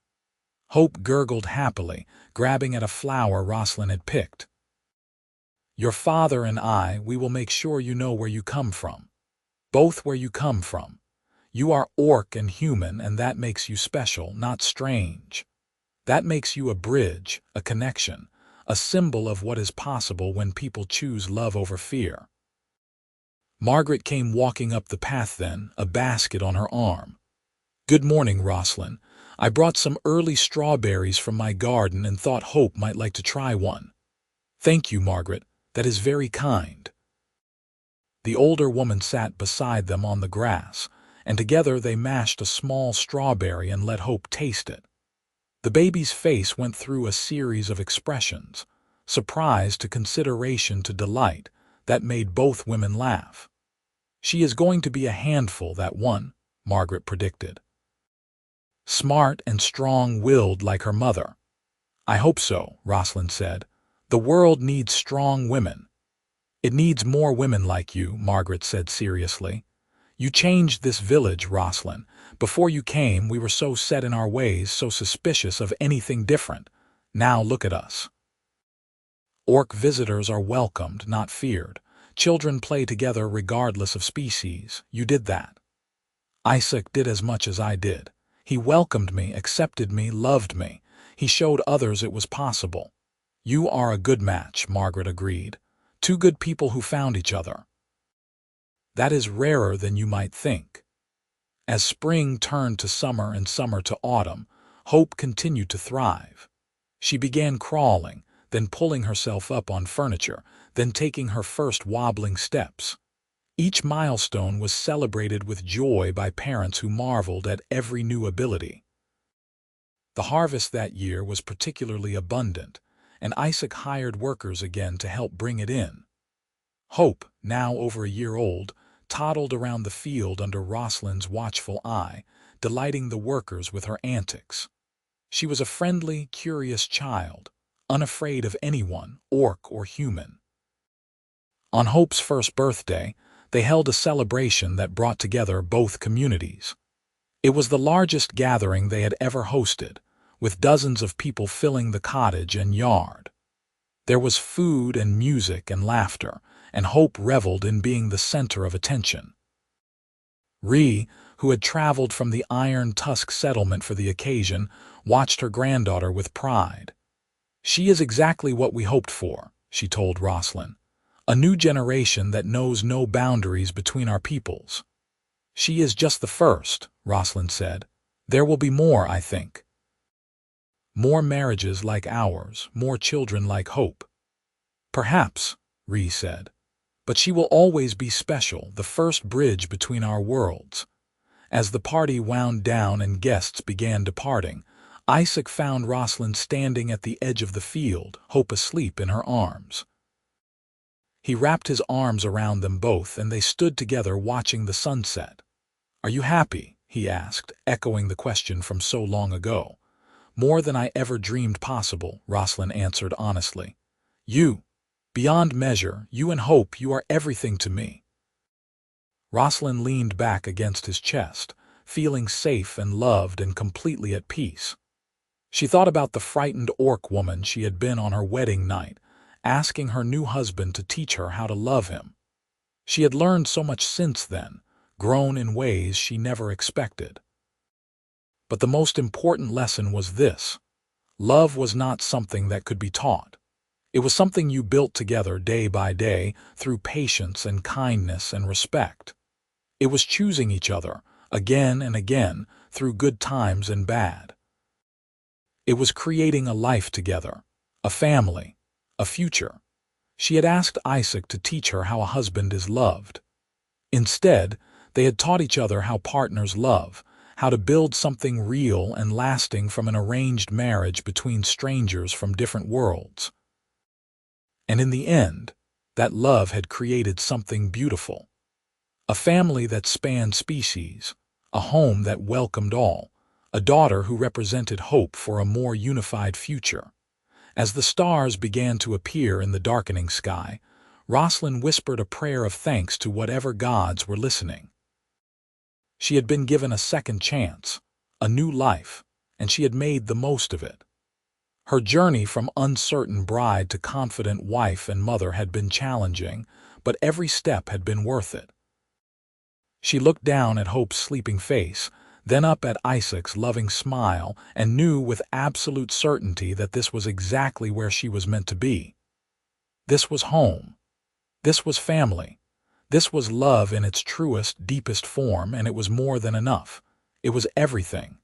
Hope gurgled happily, grabbing at a flower Roslyn had picked. "Your father and I, we will make sure you know where you come from. Both where you come from. You are Orc and human, and that makes you special, not strange. That makes you a bridge, a connection, a symbol of what is possible when people choose love over fear." Margaret came walking up the path then, a basket on her arm. "Good morning, Roslyn. I brought some early strawberries from my garden and thought Hope might like to try one." "Thank you, Margaret. That is very kind." The older woman sat beside them on the grass, and together they mashed a small strawberry and let Hope taste it. The baby's face went through a series of expressions, surprise to consideration to delight, that made both women laugh. "She is going to be a handful, that one," Margaret predicted. "Smart and strong-willed like her mother." "I hope so," Roslyn said. "The world needs strong women." "It needs more women like you," Margaret said seriously. "You changed this village, Roslyn. Before you came, we were so set in our ways, so suspicious of anything different. Now look at us." Orc visitors are welcomed, not feared. Children play together regardless of species. You did that. Isaac did as much as I did. He welcomed me, accepted me, loved me. He showed others it was possible. "You are a good match," Margaret agreed. "Two good people who found each other." That is rarer than you might think. As spring turned to summer and summer to autumn, Hope continued to thrive. She began crawling, then pulling herself up on furniture, then taking her first wobbling steps. Each milestone was celebrated with joy by parents who marveled at every new ability. The harvest that year was particularly abundant, and Isaac hired workers again to help bring it in. Hope, now over a year old, toddled around the field under Roslyn's watchful eye, delighting the workers with her antics. She was a friendly, curious child, unafraid of anyone, Orc or human. On Hope's first birthday, they held a celebration that brought together both communities. It was the largest gathering they had ever hosted, with dozens of people filling the cottage and yard. There was food and music and laughter, and Hope reveled in being the center of attention. Ree, who had traveled from the Iron Tusk settlement for the occasion, watched her granddaughter with pride. "She is exactly what we hoped for," she told Roslyn. "A new generation that knows no boundaries between our peoples." "She is just the first," Roslyn said. "There will be more, I think. More marriages like ours, more children like Hope." "Perhaps," Ree said. "But she will always be special, the first bridge between our worlds." As the party wound down and guests began departing, Isaac found Roslyn standing at the edge of the field, Hope asleep in her arms. He wrapped his arms around them both, and they stood together watching the sunset. "Are you happy?" he asked, echoing the question from so long ago. "More than I ever dreamed possible," Roslyn answered honestly. Beyond measure, you and Hope, you are everything to me." Roslyn leaned back against his chest, feeling safe and loved and completely at peace. She thought about the frightened orc woman she had been on her wedding night, asking her new husband to teach her how to love him. She had learned so much since then, grown in ways she never expected. But the most important lesson was this: love was not something that could be taught. It was something you built together day by day through patience and kindness and respect. It was choosing each other, again and again, through good times and bad. It was creating a life together, a family, a future. She had asked Isaac to teach her how a husband is loved. Instead, they had taught each other how partners love, how to build something real and lasting from an arranged marriage between strangers from different worlds. And in the end, that love had created something beautiful. A family that spanned species, a home that welcomed all, a daughter who represented hope for a more unified future. As the stars began to appear in the darkening sky, Roslyn whispered a prayer of thanks to whatever gods were listening. She had been given a second chance, a new life, and she had made the most of it. Her journey from uncertain bride to confident wife and mother had been challenging, but every step had been worth it. She looked down at Hope's sleeping face, then up at Isaac's loving smile, and knew with absolute certainty that this was exactly where she was meant to be. This was home. This was family. This was love in its truest, deepest form, and it was more than enough. It was everything.